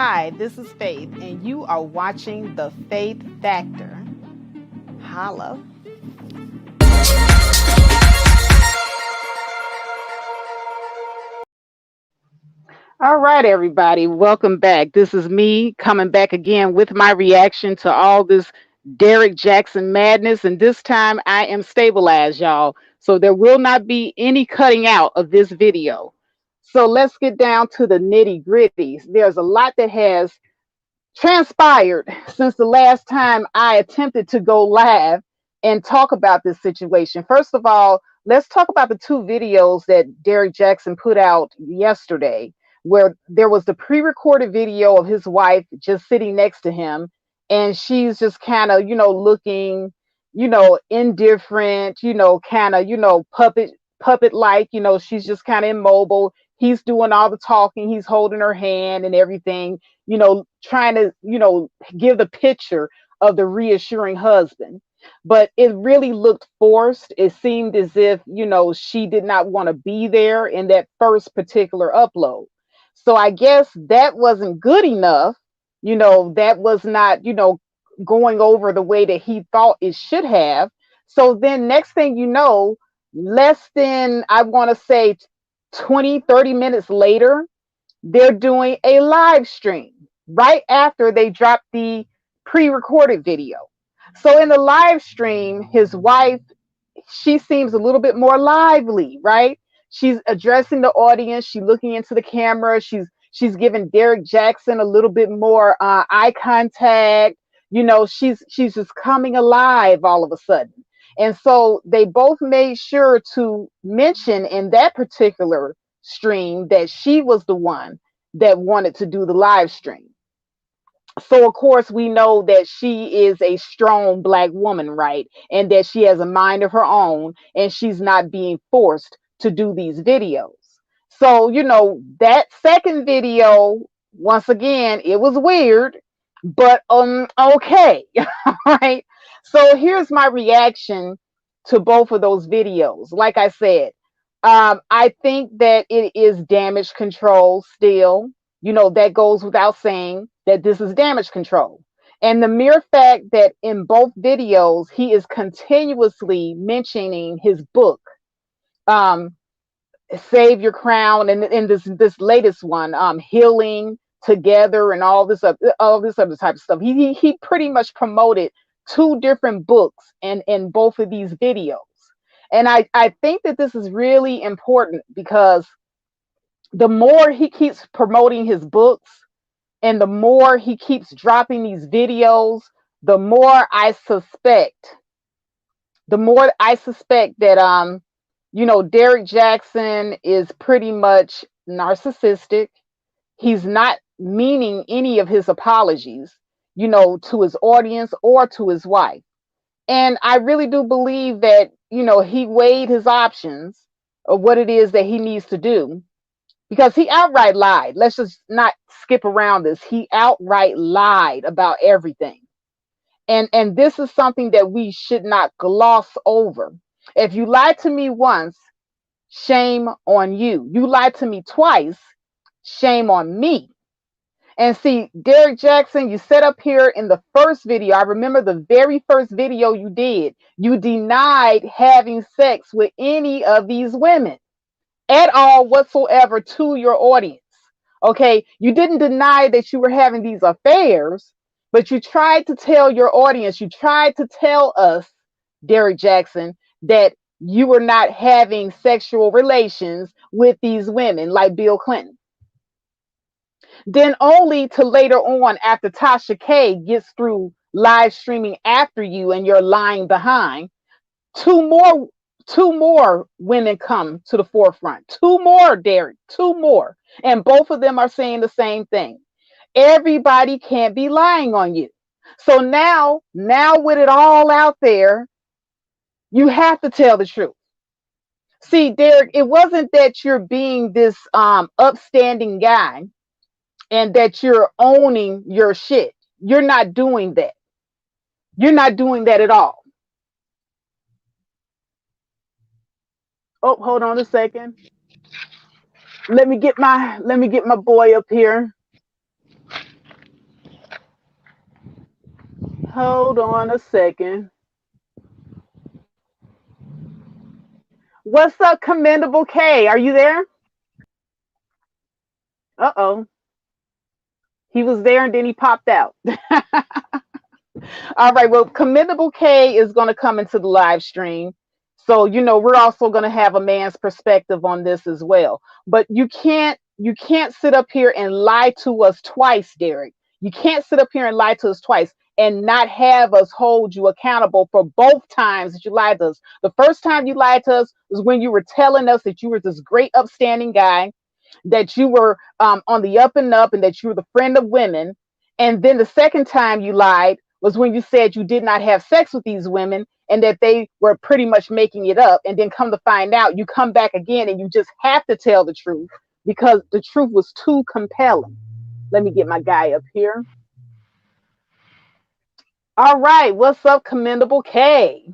Hi, this is Faith, and you are watching The Faith Factor. Holla. All right, everybody, welcome back. This is me coming back again with my reaction to all this Derrick Jaxson madness, and this time I am stabilized, y'all. So there will not be any cutting out of this video. So let's get down to the nitty gritties. There's a lot that has transpired since the last time I attempted to go live and talk about this situation. First of all, let's talk about the two videos that Derrick Jaxson put out yesterday, where there was the pre-recorded video of his wife just sitting next to him, and she's just kind of, looking, indifferent, kind of, puppet like, she's just kind of immobile. He's doing all the talking, he's holding her hand and everything, trying to, give the picture of the reassuring husband. But it really looked forced. It seemed as if, she did not want to be there in that first particular upload. So I guess that wasn't good enough. That was not, going over the way that he thought it should have. So then next thing you know, less than, I want to say 20, 30 minutes later, they're doing a live stream right after they dropped the pre-recorded video. So in the live stream, his wife, she seems a little bit more lively, right? She's addressing the audience, she's looking into the camera, she's giving Derrick Jaxson a little bit more eye contact. She's just coming alive all of a sudden. And so they both made sure to mention in that particular stream that she was the one that wanted to do the live stream. So of course we know that she is a strong Black woman, right? And that she has a mind of her own, and she's not being forced to do these videos. So, that second video, once again, it was weird, but okay. Right? So here's my reaction to both of those videos. Like I said, I think that it is damage control still. That goes without saying that this is damage control. And the mere fact that in both videos, he is continuously mentioning his book, um, Save Your Crown, and in this latest one, Healing Together, and all this other type of stuff. He pretty much promoted two different books in both of these videos. And I think that this is really important because the more he keeps promoting his books and the more he keeps dropping these videos, the more I suspect, that Derrick Jaxson is pretty much narcissistic. He's not meaning any of his apologies, to his audience or to his wife. And I really do believe that, he weighed his options of what it is that he needs to do, because he outright lied. Let's just not skip around this. He outright lied about everything. And this is something that we should not gloss over. If you lied to me once, shame on you. You lied to me twice, shame on me. And see, Derrick Jaxson, you set up here in the first video. I remember the very first video you did. You denied having sex with any of these women at all whatsoever to your audience. Okay, you didn't deny that you were having these affairs, but you tried to tell your audience, you tried to tell us, Derrick Jaxson, that you were not having sexual relations with these women like Bill Clinton. Then only to later on, after Tasha K gets through live streaming after you and you're lying behind, two more women come to the forefront. Two more, Derrick, two more. And both of them are saying the same thing. Everybody can't be lying on you. So now with it all out there, you have to tell the truth. See, Derrick, it wasn't that you're being this upstanding guy and that you're owning your shit. You're not doing that. You're not doing that at all. Oh, hold on a second. Let me get my boy up here. Hold on a second. What's up, Commendable K? Are you there? Uh-oh. He was there and then he popped out. All right. Well, Commendable K is going to come into the live stream. So, we're also going to have a man's perspective on this as well. But you can't sit up here and lie to us twice, Derrick. You can't sit up here and lie to us twice and not have us hold you accountable for both times that you lied to us. The first time you lied to us was when you were telling us that you were this great, upstanding guy, that you were on the up and up, and that you were the friend of women. And then the second time you lied was when you said you did not have sex with these women and that they were pretty much making it up. And then come to find out, you come back again and you just have to tell the truth because the truth was too compelling. Let me get my guy up here. All right. What's up, Commendable K?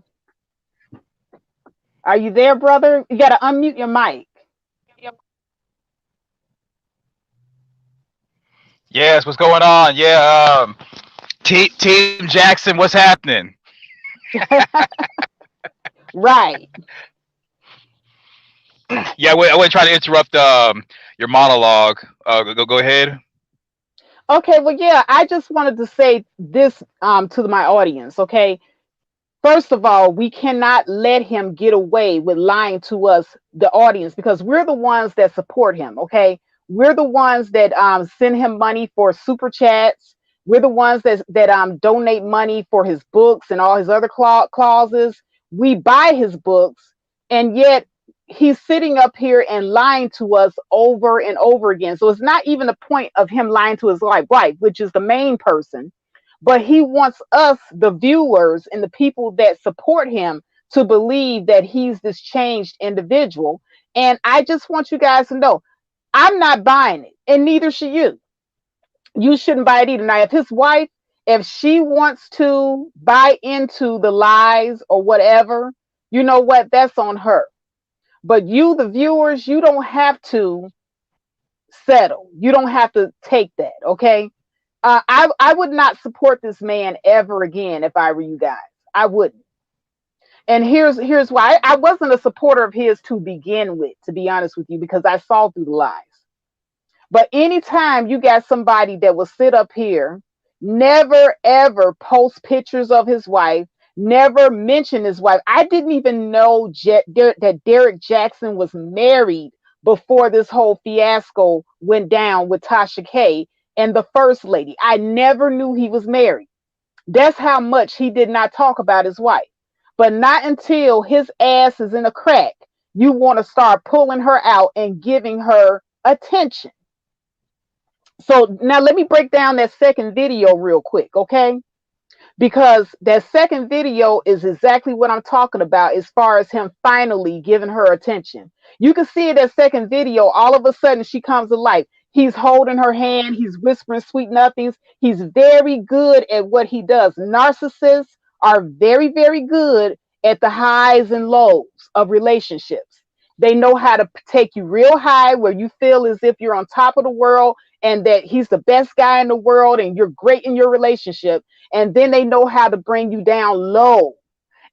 Are you there, brother? You got to unmute your mic. Yes, what's going on? Yeah, Team Jackson, what's happening? Right. Yeah, I wasn't trying to interrupt your monologue. Go ahead. Okay. Well, yeah, I just wanted to say this to my audience. Okay. First of all, we cannot let him get away with lying to us, the audience, because we're the ones that support him. Okay, we're the ones that send him money for super chats. We're the ones that donate money for his books and all his other clauses. We buy his books, and yet he's sitting up here and lying to us over and over again. So it's not even the point of him lying to his wife, which is the main person, but he wants us, the viewers and the people that support him, to believe that he's this changed individual. And I just want you guys to know, I'm not buying it, and neither should you. You shouldn't buy it either. Now, if his wife, if she wants to buy into the lies or whatever, you know what? That's on her. But you, the viewers, you don't have to settle. You don't have to take that, okay? I would not support this man ever again if I were you guys. I wouldn't. And here's why. I wasn't a supporter of his to begin with, to be honest with you, because I saw through the lies. But anytime you got somebody that will sit up here, never ever post pictures of his wife, never mention his wife. I didn't even know that Derrick Jaxson was married before this whole fiasco went down with Tasha K and the first lady. I never knew he was married. That's how much he did not talk about his wife. But not until his ass is in a crack, you want to start pulling her out and giving her attention. So now let me break down that second video real quick, okay? Because that second video is exactly what I'm talking about as far as him finally giving her attention. You can see in that second video, all of a sudden she comes to life. He's holding her hand. He's whispering sweet nothings. He's very good at what he does. Narcissists are very, very good at the highs and lows of relationships. They know how to take you real high where you feel as if you're on top of the world and that he's the best guy in the world and you're great in your relationship. And then they know how to bring you down low,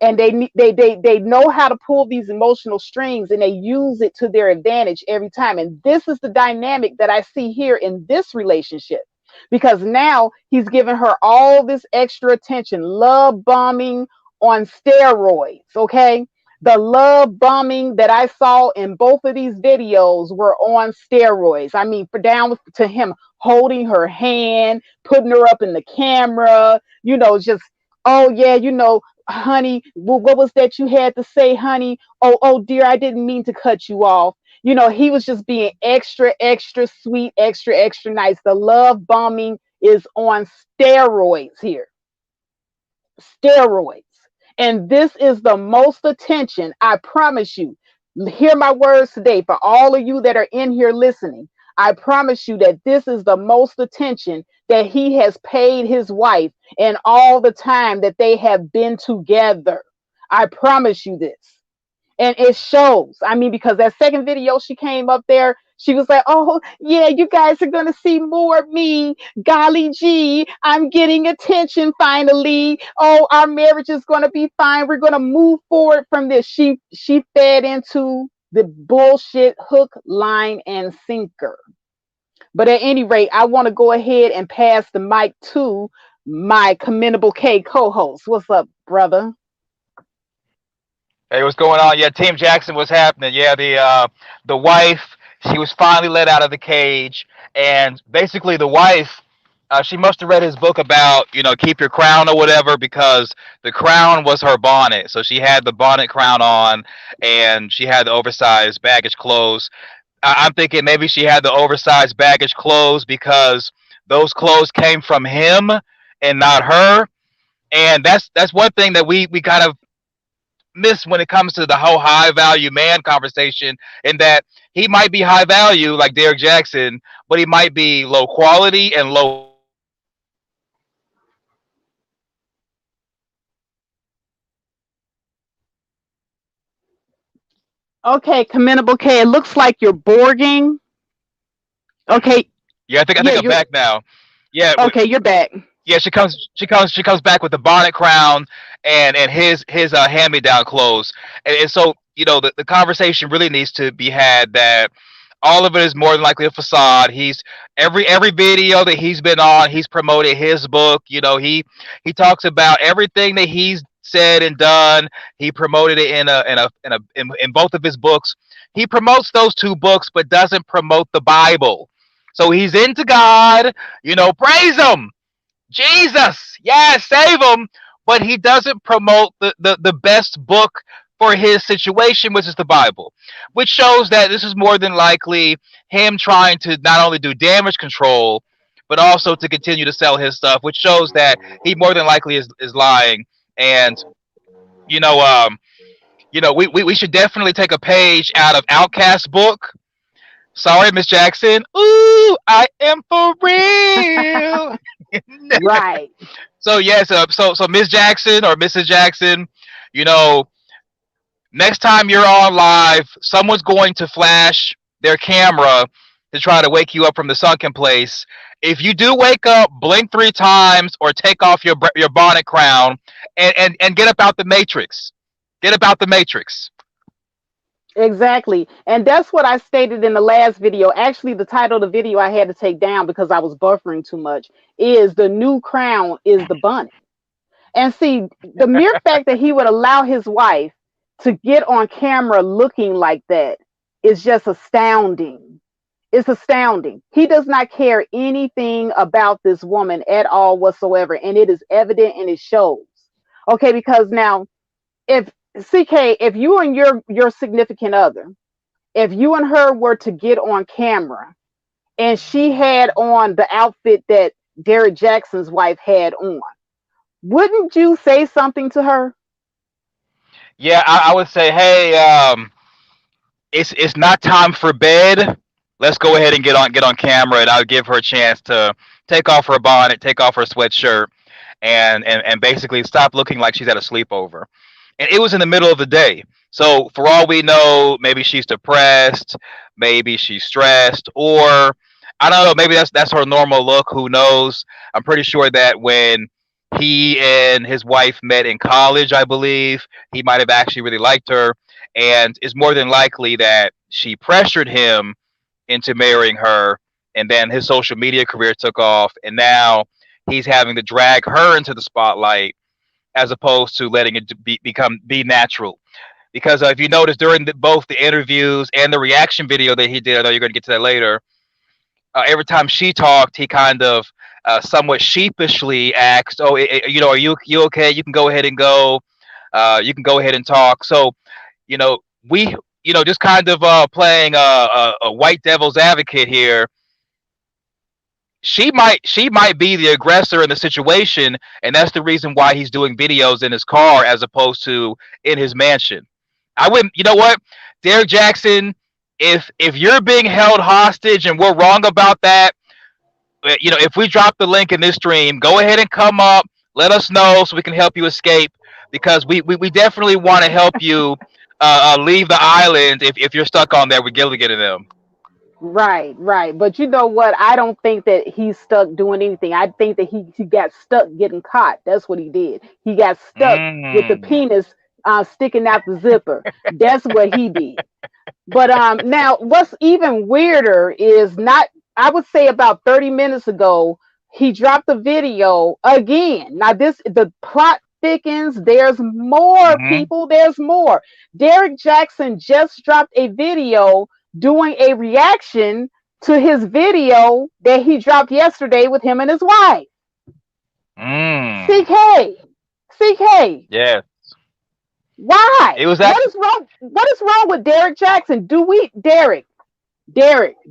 and they know how to pull these emotional strings, and they use it to their advantage every time. And this is the dynamic that I see here in this relationship, because now he's giving her all this extra attention, love bombing on steroids. Okay, the love bombing that I saw in both of these videos were on steroids. I mean, for down to him holding her hand, putting her up in the camera, just, oh yeah, honey, what was that you had to say, honey? Oh dear, I didn't mean to cut you off. He was just being extra, extra sweet, extra, extra nice. The love bombing is on steroids here. Steroids. And this is the most attention, I promise you. Hear my words today for all of you that are in here listening. I promise you that this is the most attention that he has paid his wife in all the time that they have been together. I promise you this. And it shows. I mean, because that second video she came up there, she was like, "Oh yeah, you guys are gonna see more of me. Golly gee, I'm getting attention finally. Oh, our marriage is gonna be fine. We're gonna move forward from this." She fed into the bullshit hook, line, and sinker. But at any rate, I want to go ahead and pass the mic to my commendable K co-host. What's up, brother? Hey, what's going on? Yeah, Team Jackson, what's happening? Yeah, the wife, she was finally let out of the cage, and basically the wife, she must have read his book about keep your crown or whatever, because the crown was her bonnet. So she had the bonnet crown on, and she had the oversized baggage clothes. I'm thinking maybe she had the oversized baggage clothes because those clothes came from him and not her. And that's one thing that we kind of miss when it comes to the whole high value man conversation, in that he might be high value like Derrick Jaxson, but he might be low quality and low value. So I think that was one thing that we kind of Okay, commendable K. It looks like you're borging. Okay, yeah, I think yeah, I'm you're back now. Yeah, okay. You're back. yeah, she comes back with the bonnet crown and his hand me down clothes, and so the conversation really needs to be had that all of it is more than likely a facade. He's every video that he's been on, he's promoted his book. He talks about everything that he's said and done. He promoted it in both of his books. He promotes those two books, but doesn't promote the Bible. So he's into God. Praise him. Jesus, yeah, save him. But he doesn't promote the best book for his situation, which is the Bible, which shows that this is more than likely him trying to not only do damage control, but also to continue to sell his stuff, which shows that he more than likely is lying. And, you know, um, we should definitely take a page out of Outcast's book. Sorry, Miss Jackson. Ooh, I am for real. Right. So yes, so Miss Jackson or Mrs. Jackson, you know, next time you're on live, someone's going to flash their camera to try to wake you up from the sunken place. If you do wake up, blink 3 times or take off your bonnet crown and get up out the matrix. Get up out the matrix. Exactly. And that's what I stated in the last video. Actually, the title of the video I had to take down because I was buffering too much is "The New Crown is the Bunny." And see, the mere fact that he would allow his wife to get on camera looking like that is just astounding. It's astounding. He does not care anything about this woman at all whatsoever. And it is evident and it shows. Okay, because now if CK, if you and your significant other, if you and her were to get on camera and she had on the outfit that Derrick Jackson's wife had on, wouldn't you say something to her? Yeah, I would say, hey, it's not time for bed. Let's go ahead and get on camera, and I'll give her a chance to take off her bonnet, take off her sweatshirt, and basically stop looking like she's at a sleepover. And it was in the middle of the day. So for all we know, maybe she's depressed, maybe she's stressed, or I don't know, maybe that's her normal look. Who knows? I'm pretty sure that when he and his wife met in college, I believe he might have actually really liked her, and it's more than likely that she pressured him into marrying her, and then his social media career took off, and now he's having to drag her into the spotlight as opposed to letting it be natural. Because if you notice during both the interviews and the reaction video that he did, I know you're going to get to that later. Every time she talked, he kind of somewhat sheepishly asked, "Oh, are you okay? You can go ahead and go. You can go ahead and talk." So, we, just kind of playing a white devil's advocate here. She might be the aggressor in the situation, and that's the reason why he's doing videos in his car as opposed to in his mansion. I wouldn't. You know what, Derrick Jaxson, if you're being held hostage and we're wrong about that, if we drop the link in this stream, go ahead and come up, let us know so we can help you escape, because we definitely want to help you leave the island if you're stuck on there with Gilligan and them. Right, right. But you know what? I don't think that he's stuck doing anything. I think that he got stuck getting caught. That's what he did. He got stuck with the Mm. penis sticking out the zipper. That's what he did. But now what's even weirder is not, I would say about 30 minutes ago, he dropped the video again. Now this the plot thickens, there's more Hmm. people, there's more. Derrick Jaxson just dropped a video doing a reaction to his video that he dropped yesterday with him and his wife. Mm. CK, CK, Yeah. why? It was What actually is wrong? What is wrong with Derrick Jaxson? Do we, Derrick,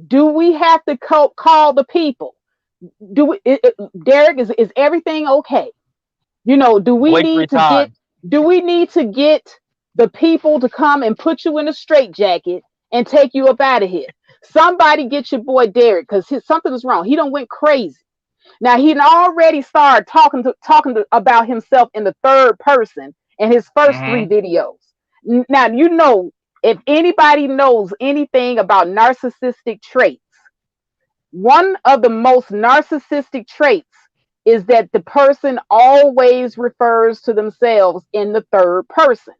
do we have to call the people? Do we, Derrick, is everything okay? You know, blink three times. do we need to get the people to come and put you in a straitjacket and take you up out of here? Somebody get your boy Derrick, because something is wrong. He done went crazy. Now he already started about himself in the third person in his first three Hmm. videos. Now you know, if anybody knows anything about narcissistic traits, one of the most narcissistic traits is that the person always refers to themselves in the third person.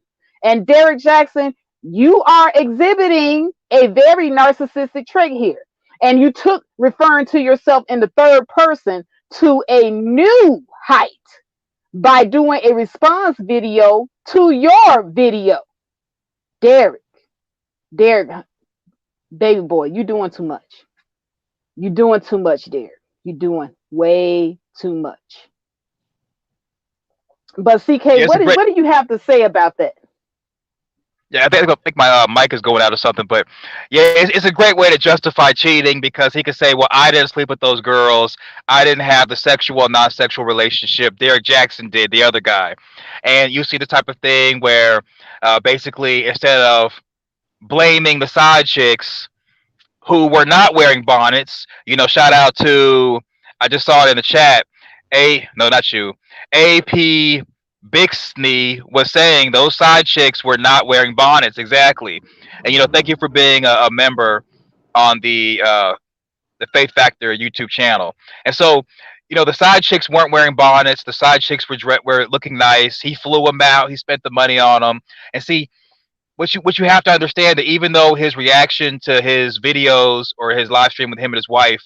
And Derrick Jaxson, you are exhibiting a very narcissistic trait here. And you took referring to yourself in the third person to a new height by doing a response video to your video. Derrick, Derrick, baby boy, you doing too much. You doing too much, Derrick. You doing way too much. But CK, Yeah, it's a great. what do you have to say about that? Yeah, I think my mic is going out or something, but yeah, it's a great way to justify cheating because he could say, "Well, I didn't sleep with those girls. I didn't have the sexual, non-sexual relationship. Derek Jackson did, the other guy." And you see the type of thing where, basically, instead of blaming the side chicks who were not wearing bonnets. Shout out to, I just saw it in the chat. No, not you. AP Bixney was saying those side chicks were not wearing bonnets exactly. And thank you for being a member on the Faith Factor YouTube channel. And so, the side chicks weren't wearing bonnets. The side chicks were looking nice. He flew them out. He spent the money on them. And see, what you have to understand, that even though his reaction to his videos or his live stream with him and his wife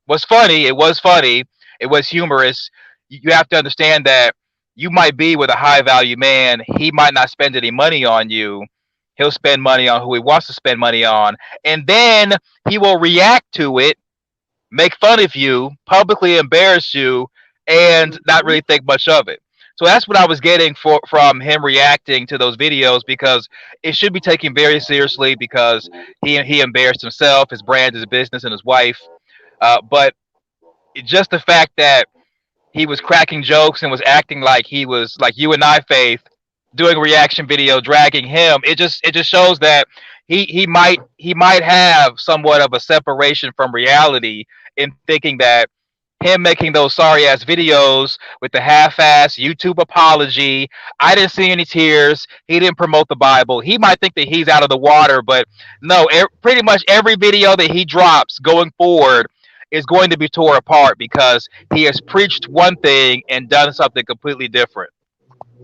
was funny, it was humorous. You have to understand that you might be with a high value man. He might not spend any money on you. He'll spend money on who he wants to spend money on, and then he will react to it, make fun of you, publicly embarrass you, and not Mm-hmm. really think much of it. So that's what I was getting from him reacting to those videos, because it should be taken very seriously, because he embarrassed himself, his brand, his business, and his wife. But just the fact that he was cracking jokes and was acting like he was like you and I, Faith, doing a reaction video, dragging him. It just shows that he might have somewhat of a separation from reality, in thinking that him making those sorry ass videos with the half ass YouTube apology. I didn't see any tears. He didn't promote the Bible. He might think that he's out of the water, but no, pretty much every video that he drops going forward is going to be tore apart, because he has preached one thing and done something completely different.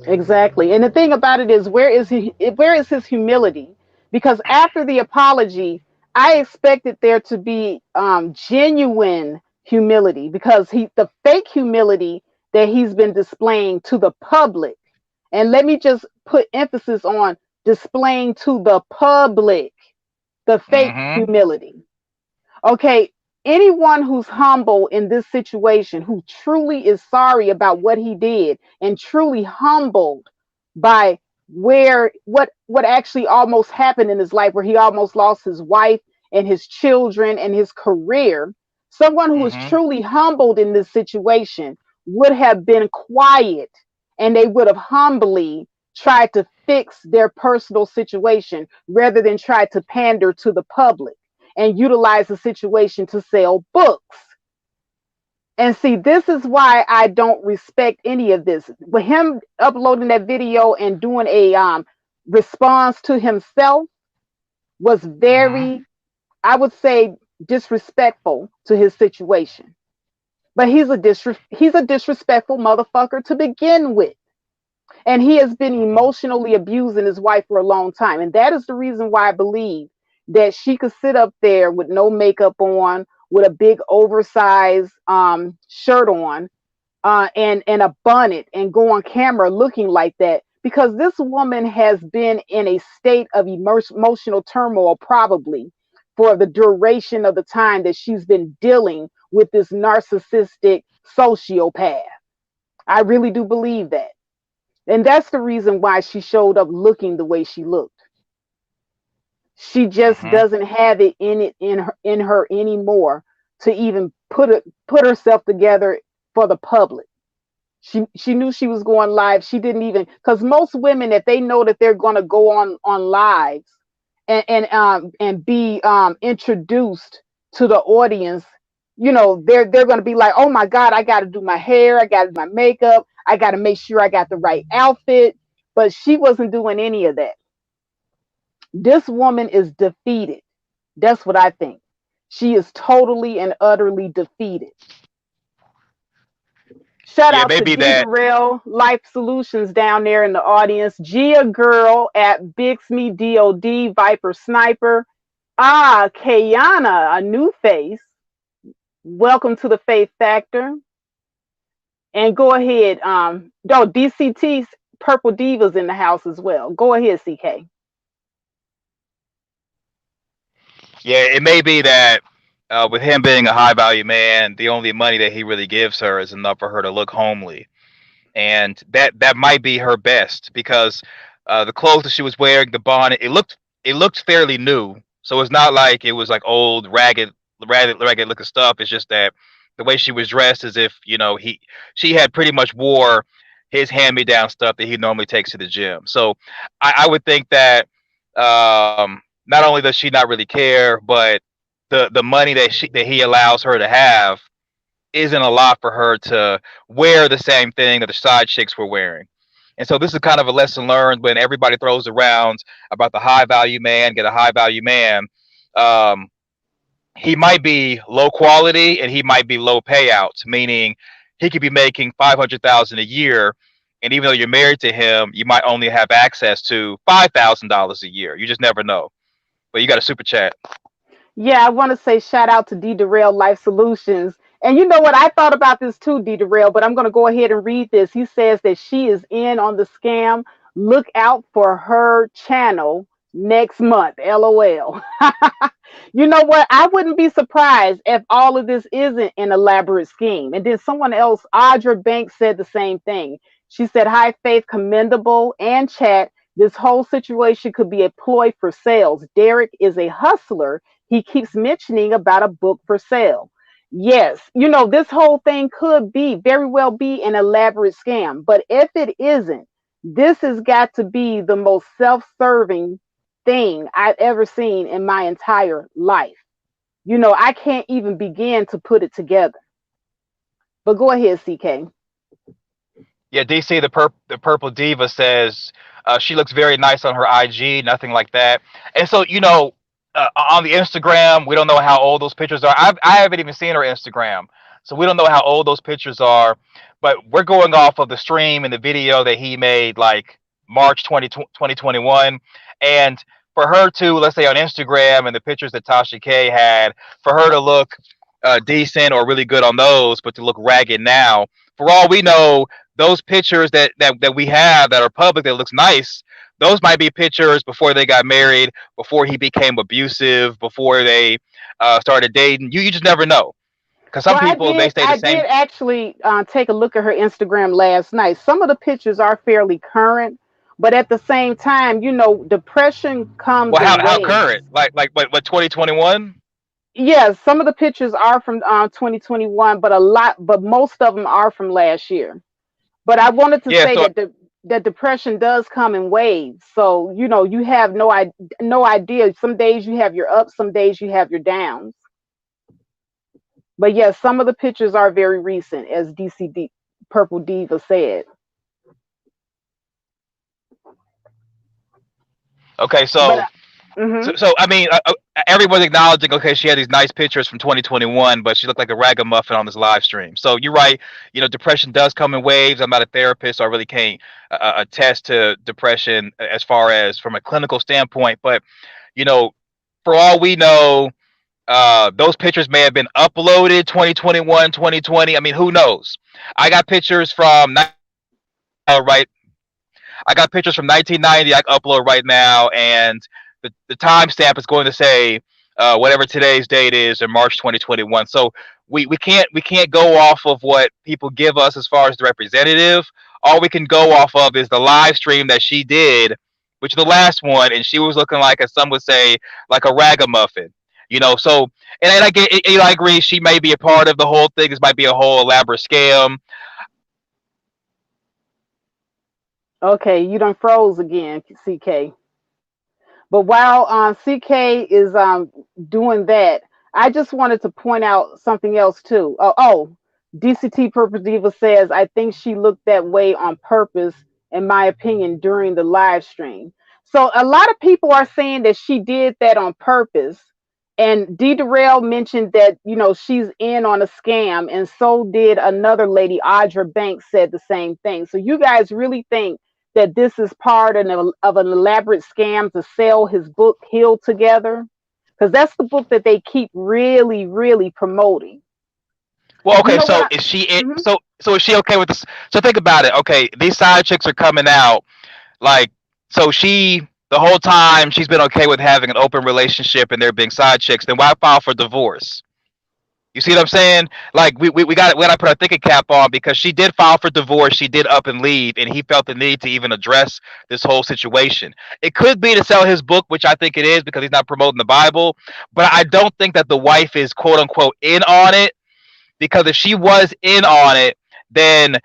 Exactly. And the thing about it is, where is his humility? Because after the apology, I expected there to be genuine humility, because the fake humility that he's been displaying to the public. And let me just put emphasis on displaying to the public the fake Hmm. humility. Okay, anyone who's humble in this situation, who truly is sorry about what he did and truly humbled by what actually almost happened in his life, where he almost lost his wife and his children and his career, someone who was Hmm. truly humbled in this situation would have been quiet, and they would have humbly tried to fix their personal situation rather than try to pander to the public and utilize the situation to sell books. And see, this is why I don't respect any of this. With him uploading that video and doing a response to himself was Hmm. very, I would say, disrespectful to his situation. But he's a disrespectful motherfucker to begin with. And he has been Hmm. emotionally abusing his wife for a long time. And that is the reason why I believe that she could sit up there with no makeup on, with a big oversized shirt on, and a bonnet, and go on camera looking like that, because this woman has been in a state of emotional turmoil probably for the duration of the time that she's been dealing with this narcissistic sociopath. I really do believe that. And that's the reason why she showed up looking the way she looked. She just Hmm. doesn't have it in her anymore to even put herself together for the public. She knew she was going live. She didn't even, because most women, if they know that they're going to go on lives and be introduced to the audience, they're going to be like, oh my god, I got to do my hair, I got to do my makeup, I got to make sure I got the right outfit. But she wasn't doing any of that. This woman is defeated. That's what I think. She is totally and utterly defeated. Shout Yeah, out to maybe D that. Darrell Life Solutions down there in the audience. Gia Girl at Bixby DOD Viper Sniper. Ah, Kayana, a new face. Welcome to the Faith Factor. And go ahead. DCT's Purple Divas in the house as well. Go ahead, CK. Yeah, it may be that with him being a high value man, the only money that he really gives her is enough for her to look homely, and that might be her best because the clothes that she was wearing, the bonnet, it looked fairly new. So it's not like it was like old, ragged looking stuff. It's just that the way she was dressed, as if she had pretty much wore his hand me down stuff that he normally takes to the gym. So I would think that not only does she not really care, but the money that he allows her to have isn't a lot for her to wear the same thing that the side chicks were wearing. And so this is kind of a lesson learned when everybody throws around about the high value man, get a high value man. Um, he might be low quality and he might be low payouts, meaning he could be making 500,000 a year, and even though you're married to him, you might only have access to $5,000 a year. You just never know. But you got a super chat. Yeah, I want to say shout out to D Darrell Life Solutions. And you know what? I thought about this too, D Darrell, but I'm going to go ahead and read this. He says that she is in on the scam. Look out for her channel next month. LOL. You know what? I wouldn't be surprised if all of this isn't an elaborate scheme. And then someone else, Audra Banks, said the same thing. She said, "Hi, Faith, commendable, and chat. This whole situation could be a ploy for sales. Derrick is a hustler. He keeps mentioning about a book for sale." Yes, this whole thing could be very well be an elaborate scam. But if it isn't, this has got to be the most self-serving thing I've ever seen in my entire life. I can't even begin to put it together. But go ahead, CK. Yeah, DC the purple diva says she looks very nice on her IG, nothing like that. And so on the Instagram, we don't know how old those pictures are. I haven't even seen her Instagram, so we don't know how old those pictures are. But we're going off of the stream and the video that he made like March 2021, and for her to, let's say, on Instagram and the pictures that Tasha K had, for her to look decent or really good on those, but to look ragged now. For all we know, those pictures that we have that are public that looks nice, those might be pictures before they got married, before he became abusive, before they started dating. You just never know, because some Well, I people, they did. stay the I same. did actually take a look at her Instagram last night. Some of the pictures are fairly current, but at the same time, depression comes Well, in how waves. current? Like what 2021? Yes, some of the pictures are from 2021, but most of them are from last year. But I wanted to Yeah. say So that depression does come in waves. So you have no idea. Some days you have your ups, some days you have your downs. But yes, some of the pictures are very recent, as DCD Purple Diva said. Okay, But so, mhm. so I mean, everyone's acknowledging, okay, she had these nice pictures from 2021, but she looked like a ragamuffin on this live stream. So you're right. Depression does come in waves. I'm not a therapist, so I really can't attest to depression as far as from a clinical standpoint. But you know, for all we know, those pictures may have been uploaded 2021, 2020. I mean, who knows? I got pictures from 1990 right. I got pictures from 1990. I can upload right now, and the timestamp is going to say whatever today's date is in March 2021. So we can't go off of what people give us as far as the representative. All we can go off of is the live stream that she did, which is the last one, and she was looking like, as some would say, like a ragamuffin. So and I get, I agree. She may be a part of the whole thing. This might be a whole elaborate scam. Okay, you done froze again, CK. But while CK is doing that, I just wanted to point out something else too. DCT Purple Diva says, I think she looked that way on purpose, in my opinion, during the live stream. So a lot of people are saying that she did that on purpose. And D. Darrell mentioned that, she's in on a scam. And so did another lady, Audra Banks, said the same thing. So you guys really think that this is part of an elaborate scam to sell his book Healed Together, because that's the book that they keep really, really promoting. Well, You okay, know what? so is she Mhm. so is she okay with this? So think about it. Okay, these side chicks are coming out, like, so she, the whole time she's been okay with having an open relationship and there being side chicks. Then why file for divorce? You see what I'm saying? Like, we got to put our thinking cap on, because she did file for divorce. She did up and leave, and he felt the need to even address this whole situation. It could be to sell his book, which I think it is, because he's not promoting the Bible. But I don't think that the wife is quote unquote in on it, because if she was in on it, then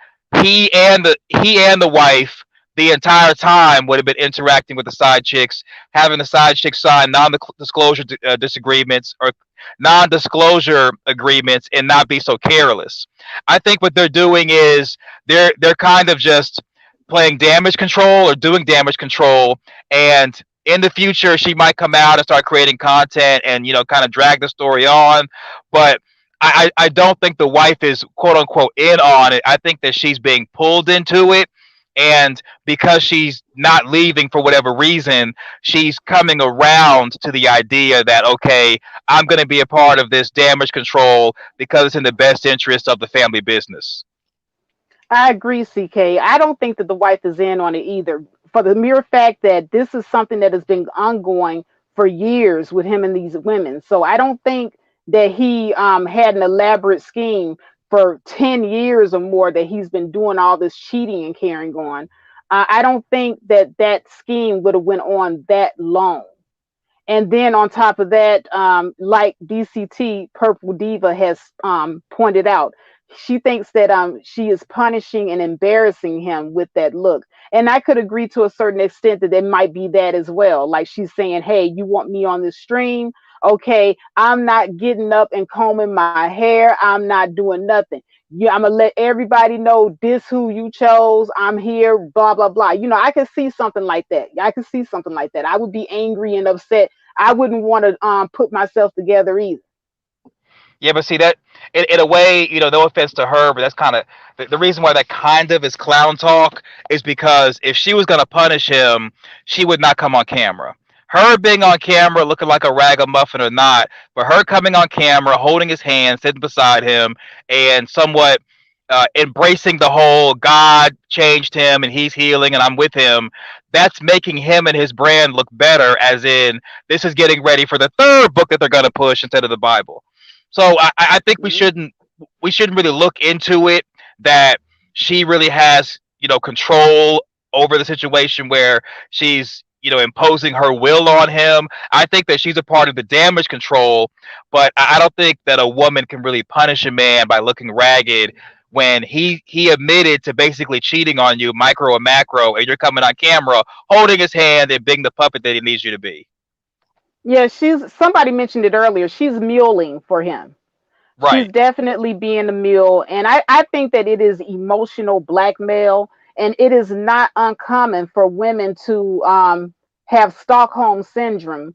he and the wife the entire time would have been interacting with the side chicks, having the side chicks sign non-disclosure disagreements or non-disclosure agreements, and not be so careless. I think what they're doing is they're kind of just playing damage control or doing damage control, and in the future she might come out and start creating content and kind of drag the story on. But I don't think the wife is quote unquote in on it. I think that she's being pulled into it. And because she's not leaving for whatever reason, she's coming around to the idea that, okay, I'm going to be a part of this damage control because it's in the best interest of the family business. I agree, CK. I don't think that the wife is in on it either, for the mere fact that this is something that has been ongoing for years with him and these women. So I don't think that he had an elaborate scheme for 10 years or more that he's been doing all this cheating and carrying on. I don't think that that scheme would have went on that long. And then on top of that, like DCT Purple Diva has pointed out, she thinks that she is punishing and embarrassing him with that look. And I could agree to a certain extent that it might be that as well. Like she's saying, hey, you want me on this stream? Okay, I'm not getting up and combing my hair. I'm not doing nothing. Yeah, I'm gonna let everybody know this who you chose. I'm here, blah blah blah. I could see something like that. I could see something like that. I would be angry and upset. I wouldn't want to put myself together either. Yeah, but see that in a way, no offense to her, but that's kind of the reason why that kind of is clown talk is because if she was gonna punish him, she would not come on camera. Her being on camera, looking like a ragamuffin or not, but her coming on camera, holding his hand, sitting beside him, and somewhat embracing the whole God changed him and he's healing and I'm with him. That's making him and his brand look better. As in, this is getting ready for the third book that they're gonna push instead of the Bible. So I think we Mhm. shouldn't really look into it that she really has control over the situation where she's imposing her will on him. I think that she's a part of the damage control, but I don't think that a woman can really punish a man by looking ragged when he admitted to basically cheating on you, micro and macro, and you're coming on camera holding his hand and being the puppet that he needs you to be. Yeah, she's somebody mentioned it earlier. She's muling for him. She's Right. definitely being a mule. And I think that it is emotional blackmail. And it is not uncommon for women to have Stockholm syndrome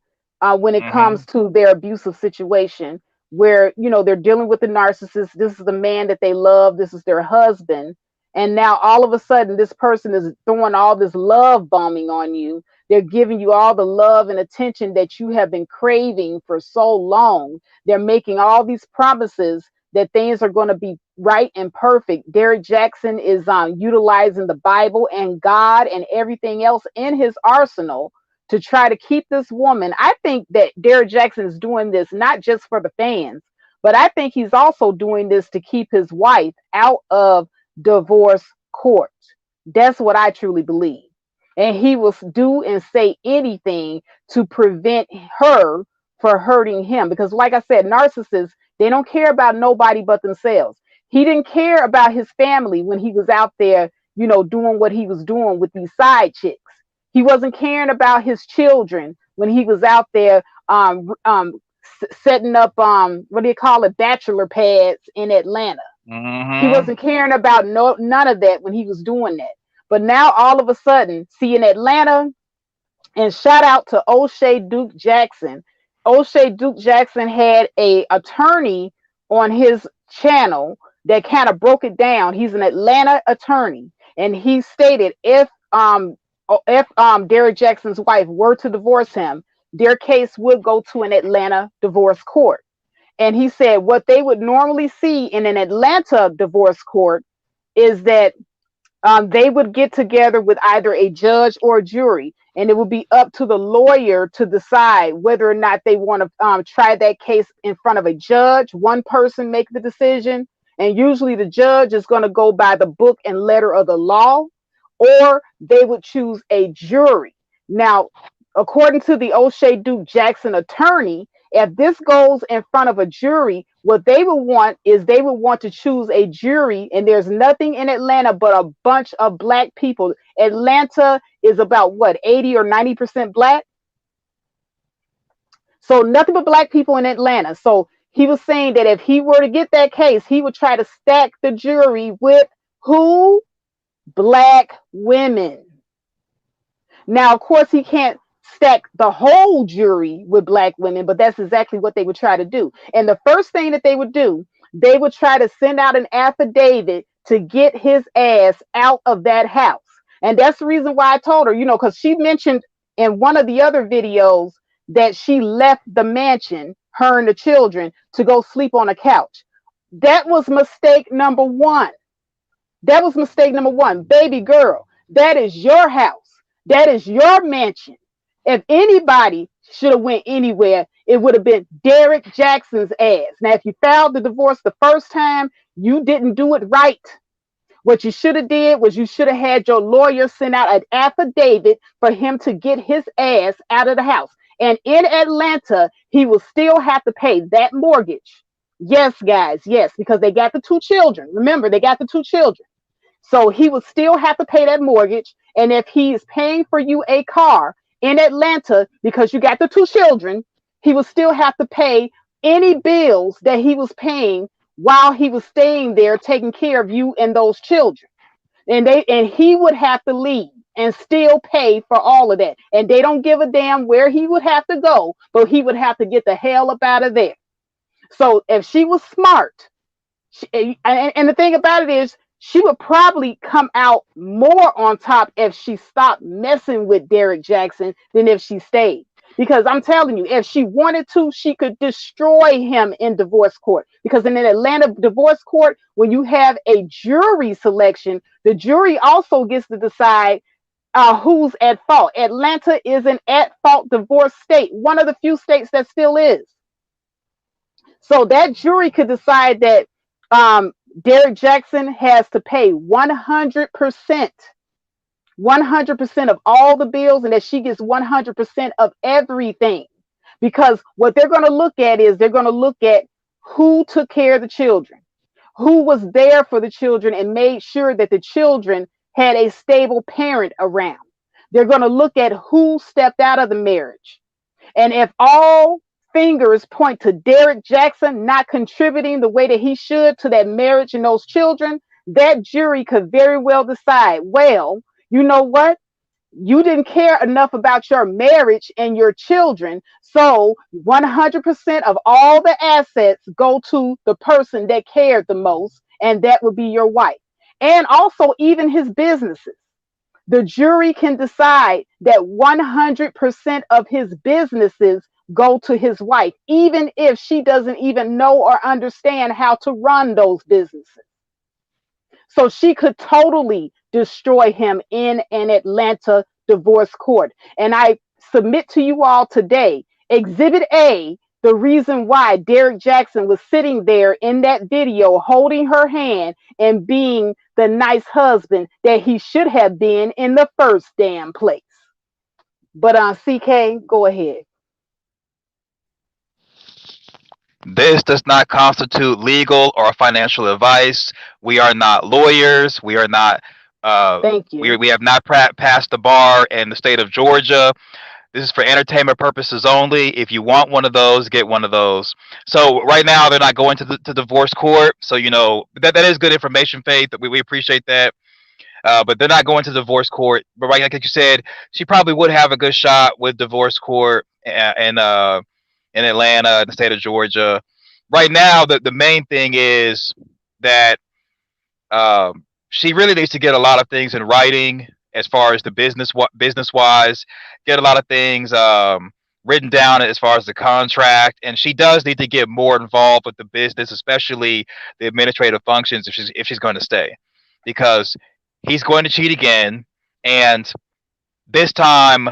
when it comes Mhm. to their abusive situation, where they're dealing with the narcissist. This is the man that they love. This is their husband, and now all of a sudden, this person is throwing all this love bombing on you. They're giving you all the love and attention that you have been craving for so long. They're making all these promises that things are going to be right and perfect. Derrick Jaxson is utilizing the Bible and God and everything else in his arsenal to try to keep this woman. I think that Derrick Jaxson is doing this not just for the fans, but I think he's also doing this to keep his wife out of divorce court. That's what I truly believe. And he will do and say anything to prevent her for hurting him. Because, like I said, narcissists, they don't care about nobody but themselves. He didn't care about his family when he was out there, doing what he was doing with these side chicks. He wasn't caring about his children when he was out there setting up what do you call it, bachelor pads in Atlanta. He Mhm. wasn't caring about none of that when he was doing that. But now all of a sudden, see in Atlanta, and shout out to O'Shea Duke Jackson. O'Shea Duke Jackson had a attorney on his channel that kind of broke it down. He's an Atlanta attorney, and he stated if Derrick Jackson's wife were to divorce him, their case would go to an Atlanta divorce court. And he said what they would normally see in an Atlanta divorce court is that they would get together with either a judge or a jury, and it would be up to the lawyer to decide whether or not they want to try that case in front of a judge. One person make the decision, and usually the judge is going to go by the book and letter of the law, or they would choose a jury. Now, according to the O'Shea Duke Jackson attorney, if this goes in front of a jury, what they would want is they would want to choose a jury, and there's nothing in Atlanta but a bunch of black people. Atlanta is about what, 80 or 90% black? So nothing but black people in Atlanta. So he was saying that if he were to get that case, he would try to stack the jury with who? Black women. Now, of course, he can't stack the whole jury with black women, but that's exactly what they would try to do. And the first thing that they would do, they would try to send out an affidavit to get his ass out of that house. And that's the reason why I told her, because she mentioned in one of the other videos that she left the mansion, her and the children, to go sleep on a couch. That was mistake number one. That was mistake number one. Baby girl, that is your house. That is your mansion. If anybody should have went anywhere, it would have been Derrick Jackson's ass. Now, if you filed the divorce the first time, you didn't do it right. What you should have did was you should have had your lawyer send out an affidavit for him to get his ass out of the house. And in Atlanta, he will still have to pay that mortgage. Yes, guys, yes, because they got the two children. Remember, they got the two children. So he would still have to pay that mortgage. And if he is paying for you a car in Atlanta because you got the two children, he would still have to pay any bills that he was paying while he was staying there taking care of you and those children. And he would have to leave and still pay for all of that. And they don't give a damn where he would have to go, but he would have to get the hell up out of there. So if she was smart, and the thing about it is, she would probably come out more on top if she stopped messing with Derrick Jaxson than if she stayed. Because I'm telling you, if she wanted to, she could destroy him in divorce court. Because in an Atlanta divorce court, when you have a jury selection, the jury also gets to decide who's at fault. Atlanta is an at fault divorce state, one of the few states that still is. So that jury could decide that Derrick Jaxson has to pay 100%, 100% of all the bills, and that she gets 100% of everything. Because what they're going to look at is they're going to look at who took care of the children, who was there for the children and made sure that the children had a stable parent around. They're going to look at who stepped out of the marriage. And if all fingers point to Derrick Jaxson not contributing the way that he should to that marriage and those children, that jury could very well decide, well, you know what? You didn't care enough about your marriage and your children. So 100% of all the assets go to the person that cared the most, and that would be your wife. And also, even his businesses. The jury can decide that 100% of his businesses go to his wife, even if she doesn't even know or understand how to run those businesses. So she could totally destroy him in an Atlanta divorce court. And I submit to you all today, Exhibit A, the reason why Derrick Jaxson was sitting there in that video holding her hand and being the nice husband that he should have been in the first damn place. But CK, go ahead. This does not constitute legal or financial advice. We are not lawyers. We are not. Thank you. We have not passed the bar in the state of Georgia. This is for entertainment purposes only. If you want one of those, get one of those. So right now they're not going to the to divorce court. So that is good information, Faith. We appreciate that. But they're not going to divorce court. But right, like you said, she probably would have a good shot with divorce court in Atlanta, in the state of Georgia. Right now, the main thing is that she really needs to get a lot of things in writing as far as the business wise, get a lot of things written down as far as the contract, and she does need to get more involved with the business, especially the administrative functions if she's going to stay, because he's going to cheat again, and this time,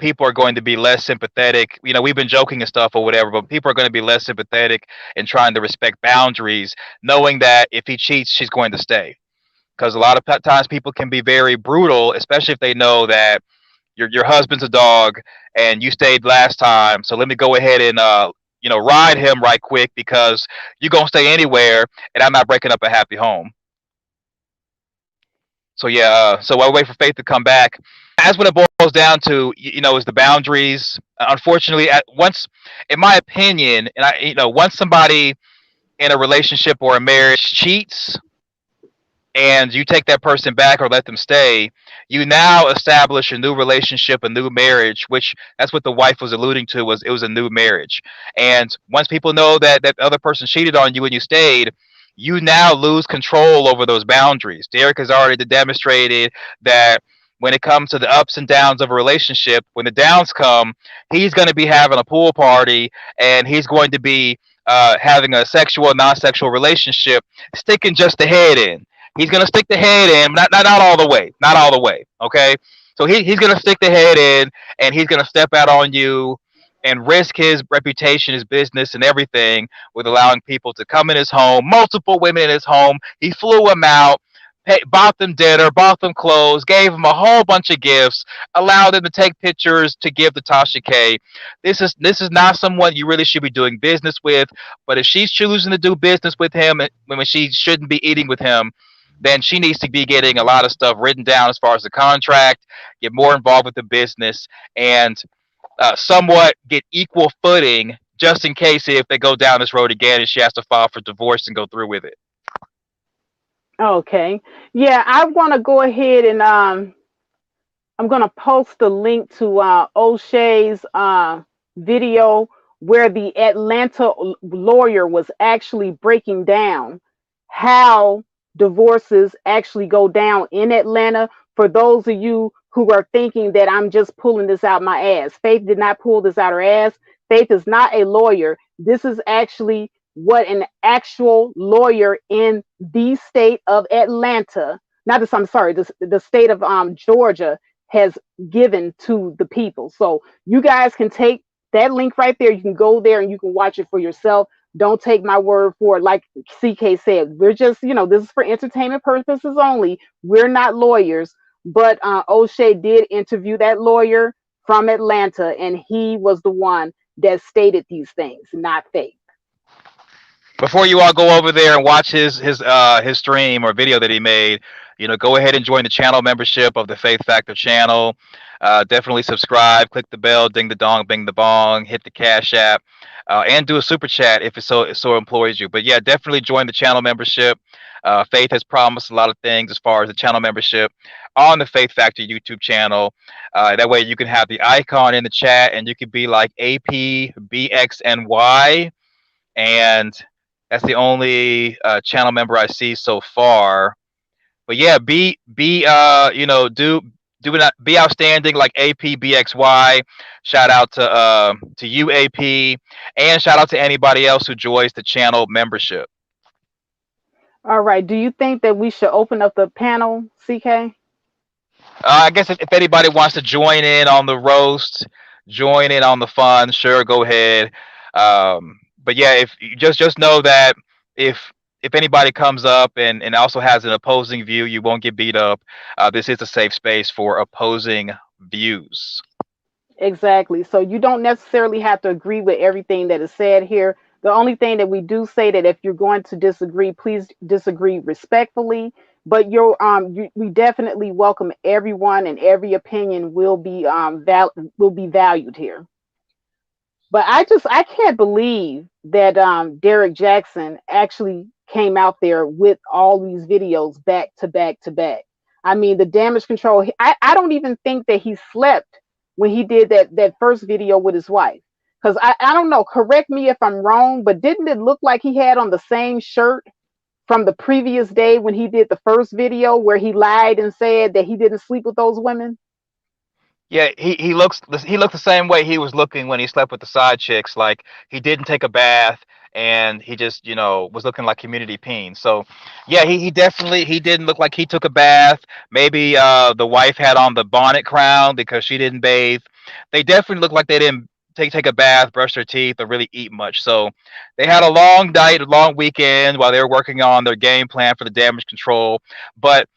people are going to be less sympathetic. We've been joking and stuff or whatever, but people are going to be less sympathetic and trying to respect boundaries, knowing that if he cheats, she's going to stay. Because a lot of times people can be very brutal, especially if they know that your husband's a dog and you stayed last time. So let me go ahead and ride him right quick because you're gonna stay anywhere, and I'm not breaking up a happy home. So yeah, so while we wait for Faith to come back, that's what it boils down to. Is the boundaries. Unfortunately, at once, in my opinion, and once somebody in a relationship or a marriage cheats, and you take that person back or let them stay, you now establish a new relationship, a new marriage, which that's what the wife was alluding to, was it was a new marriage. And once people know that other person cheated on you and you stayed, you now lose control over those boundaries. Derek has already demonstrated that when it comes to the ups and downs of a relationship, when the downs come, he's going to be having a pool party and he's going to be having a sexual, non-sexual relationship, sticking just the head in. He's gonna stick the head in, not all the way, not all the way. Okay, so he's gonna stick the head in, and he's gonna step out on you, and risk his reputation, his business, and everything with allowing people to come in his home, multiple women in his home. He flew them out, bought them dinner, bought them clothes, gave them a whole bunch of gifts, allowed them to take pictures to give to Tasha K. This is not someone you really should be doing business with. But if she's choosing to do business with him when she shouldn't be eating with him, then she needs to be getting a lot of stuff written down as far as the contract, get more involved with the business, and somewhat get equal footing just in case if they go down this road again and she has to file for divorce and go through with it. Okay. Yeah, I want to go ahead and I'm going to post a link to O'Shea's video where the Atlanta lawyer was actually breaking down how divorces actually go down in Atlanta. For those of you who are thinking that I'm just pulling this out my ass, Faith did not pull this out her ass. Faith is not a lawyer. This is actually what an actual lawyer in the state of Atlanta, not this, I'm sorry, the state of Georgia has given to the people. So you guys can take that link right there. You can go there and you can watch it for yourself. Don't take my word for it. Like CK said, we're just, this is for entertainment purposes only. We're not lawyers. But O'Shea did interview that lawyer from Atlanta, and he was the one that stated these things, not Faith. Before you all go over there and watch his stream or video that he made, go ahead and join the channel membership of the Faith Factor channel. Definitely subscribe, click the bell, ding the dong, bing the bong, hit the Cash App. and do a super chat if it so employs you. But yeah, definitely join the channel membership. Faith has promised a lot of things as far as the channel membership on the Faith Factor YouTube channel. That way you can have the icon in the chat and you can be like APBXNY, and that's the only channel member I see so far. But yeah, be do not be outstanding like APBXY. Shout out to UAP, and shout out to anybody else who joins the channel membership. All right. Do you think that we should open up the panel, CK? I guess if anybody wants to join in on the roast, join in on the fun, sure, go ahead. But yeah, if you just know that if anybody comes up and also has an opposing view, you won't get beat up. This is a safe space for opposing views. Exactly. So you don't necessarily have to agree with everything that is said here. The only thing that we do say that if you're going to disagree, please disagree respectfully. But we definitely welcome everyone, and every opinion will be valued here. But I can't believe that Derrick Jaxson actually came out there with all these videos back to back to back. I mean, the damage control. I don't even think that he slept when he did that first video with his wife. Because I don't know. Correct me if I'm wrong, but didn't it look like he had on the same shirt from the previous day when he did the first video where he lied and said that he didn't sleep with those women? Yeah, he looks the same way he was looking when he slept with the side chicks. Like he didn't take a bath and he just was looking like community peen. So yeah, he definitely he didn't look like he took a bath. Maybe the wife had on the bonnet crown because she didn't bathe. They definitely look like they didn't take a bath, brush their teeth, or really eat much. So they had a long night, a long weekend while they were working on their game plan for the damage control. But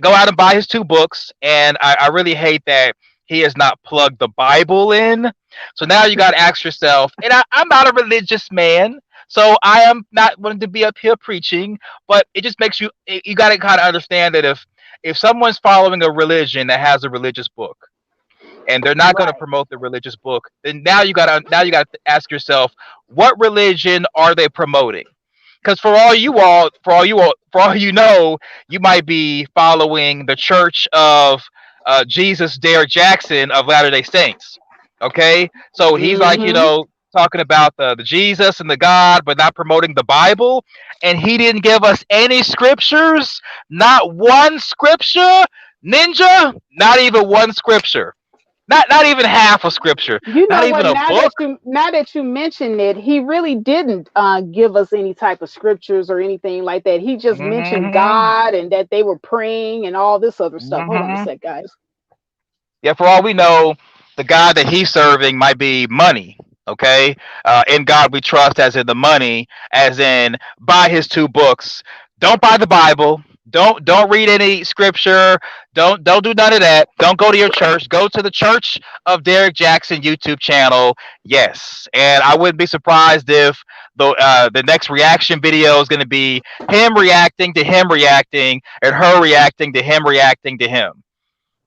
go out and buy his two books. And I really hate that he has not plugged the Bible in. So now you got to ask yourself, and I'm not a religious man, so I am not wanting to be up here preaching, but it just makes you got to kind of understand that if someone's following a religion that has a religious book and they're not going to Right. promote the religious book, then now you got to ask yourself, what religion are they promoting? Because for all you know, you might be following the Church of Jesus Derrick Jaxson of Latter Day Saints. Okay, so he's like Mm-hmm. talking about the Jesus and the God, but not promoting the Bible, and he didn't give us any scriptures, not one scripture, ninja, not even one scripture, not even half a scripture, You not know what? even a book. Now that you mention it, he really didn't give us any type of scriptures or anything like that. He just mentioned Hmm. God and that they were praying and all this other stuff. Hold on a Hmm. sec, guys. Yeah, for all we know, the God that he's serving might be money. Okay, in God we trust, as in the money, as in buy his two books. Don't buy the Bible. Don't read any scripture. Don't do none of that. Don't go to your church. Go to the Church of Derrick Jaxson YouTube channel. Yes, and I wouldn't be surprised if the next reaction video is going to be him reacting, and her reacting to him.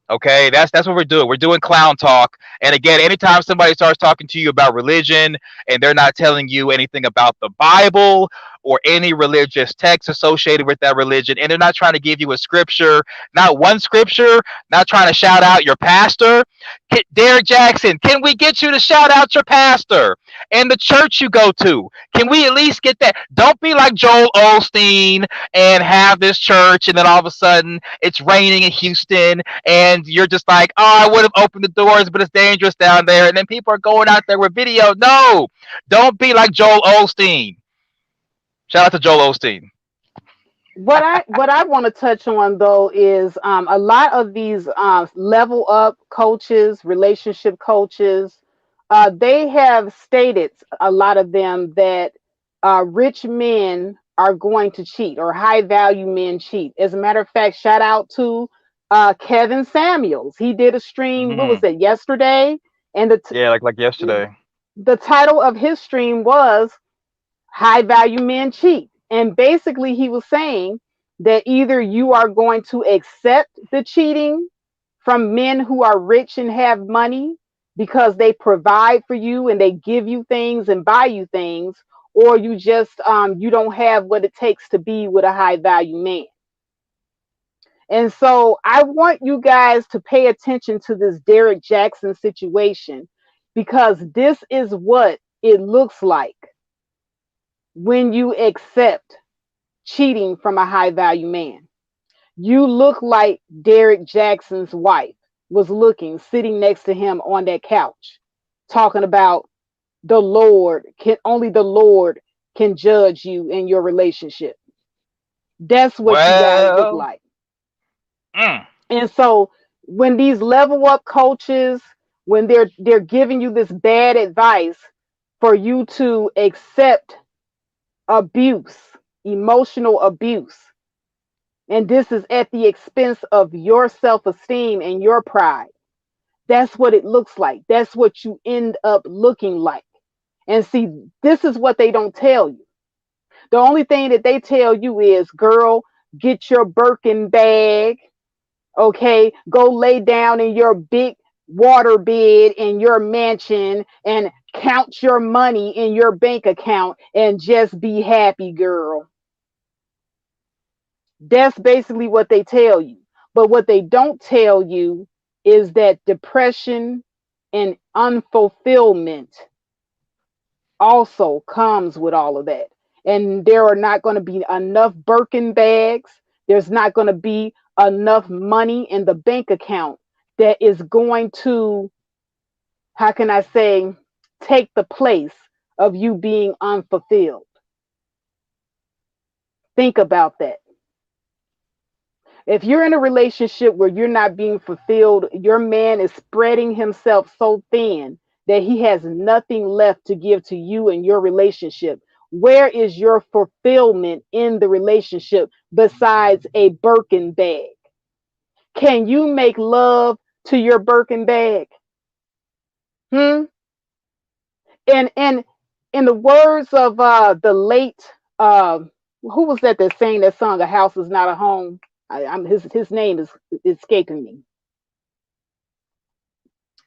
Okay, that's what we're doing. We're doing clown talk. And again, anytime somebody starts talking to you about religion and they're not telling you anything about the Bible or any religious text associated with that religion, and they're not trying to give you a scripture, not one scripture, not trying to shout out your pastor, Derrick Jaxson, can we get you to shout out your pastor and the church you go to? Can we at least get that? Don't be like Joel Osteen and have this church, and then all of a sudden it's raining in Houston and you're just like, oh, I would have opened the doors, but it's dangerous down there. And then people are going out there with video. No, don't be like Joel Osteen. Shout out to Joel Osteen. What I want to touch on though is a lot of these level up coaches, relationship coaches, they have stated, a lot of them, that rich men are going to cheat, or high value men cheat. As a matter of fact, shout out to Kevin Samuels. He did a stream. What was Hmm. it, yesterday? And Yeah, like yesterday. the title of his stream was "High Value Men Cheat." And basically, he was saying that either you are going to accept the cheating from men who are rich and have money, because they provide for you and they give you things and buy you things, or you just you don't have what it takes to be with a high value man. And so I want you guys to pay attention to this Derrick Jaxson situation, because this is what it looks like when you accept cheating from a high value man. You look like Derrick Jaxson's wife was looking, sitting next to him on that couch, talking about the Lord can judge you in your relationship. That's what you guys look Well, like. mm, And so when these level up coaches, when they're giving you this bad advice for you to accept abuse, emotional abuse, and this is at the expense of your self-esteem and your pride. That's what it looks like. That's what you end up looking like. And see, this is what they don't tell you. The only thing that they tell you is, girl, get your Birkin bag. Okay, go lay down in your big water bed in your mansion and count your money in your bank account and just be happy, girl. That's basically what they tell you. But what they don't tell you is that depression and unfulfillment also comes with all of that. And there are not going to be enough Birkin bags. There's not going to be enough money in the bank account that is going to, how can I say, take the place of you being unfulfilled. Think about that. If you're in a relationship where you're not being fulfilled, your man is spreading himself so thin that he has nothing left to give to you and your relationship. Where is your fulfillment in the relationship besides a Birkin bag? Can you make love to your Birkin bag? Hmm? And in the words of the late who was that sang that song, "A House Is Not a Home"? His name is escaping me.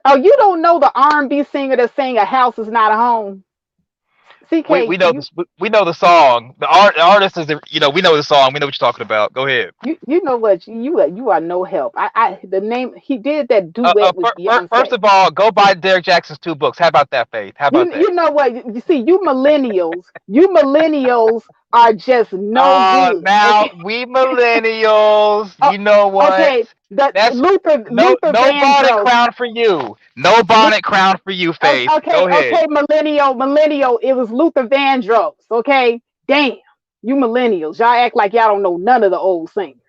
Oh, you don't know the R&B singer that sang "A House Is Not a Home"? we CK, know this. We know the song. The artist is we know the song. We know what you're talking about. Go ahead. you know what, you are no help. I the name, he did that duet with First Beyonce. of all, go buy Derrick Jackson's two books. How about that, Faith? How about You that? know what, you see, you millennials are just no good. Now Okay. we millennials, Oh, you know what? okay. The That's Luther no bonnet Vandross. crown for you. No Lu- bonnet crown for you, Faith. okay, Go ahead. okay, millennial. It was Luther Vandross. Okay, damn, you millennials, y'all act like y'all don't know none of the old singers.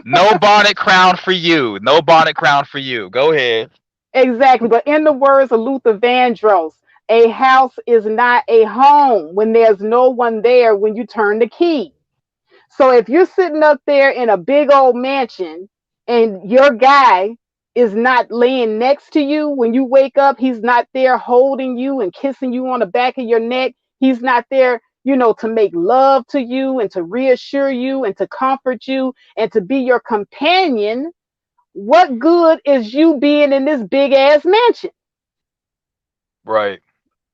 No bonnet crown for you. No bonnet crown for you. Go ahead. Exactly, but in the words of Luther Vandross, a house is not a home when there's no one there when you turn the key. So if you're sitting up there in a big old mansion and your guy is not laying next to you when you wake up, he's not there holding you and kissing you on the back of your neck. He's not there, to make love to you and to reassure you and to comfort you and to be your companion. What good is you being in this big ass mansion? Right.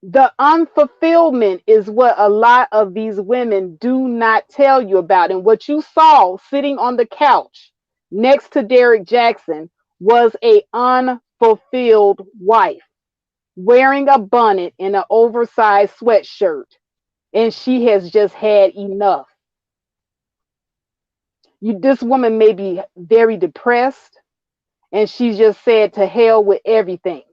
The unfulfillment is what a lot of these women do not tell you about. And what you saw sitting on the couch next to Derrick Jaxson was a unfulfilled wife wearing a bonnet and an oversized sweatshirt. And she has just had enough. This woman may be very depressed, and she just said to hell with everything.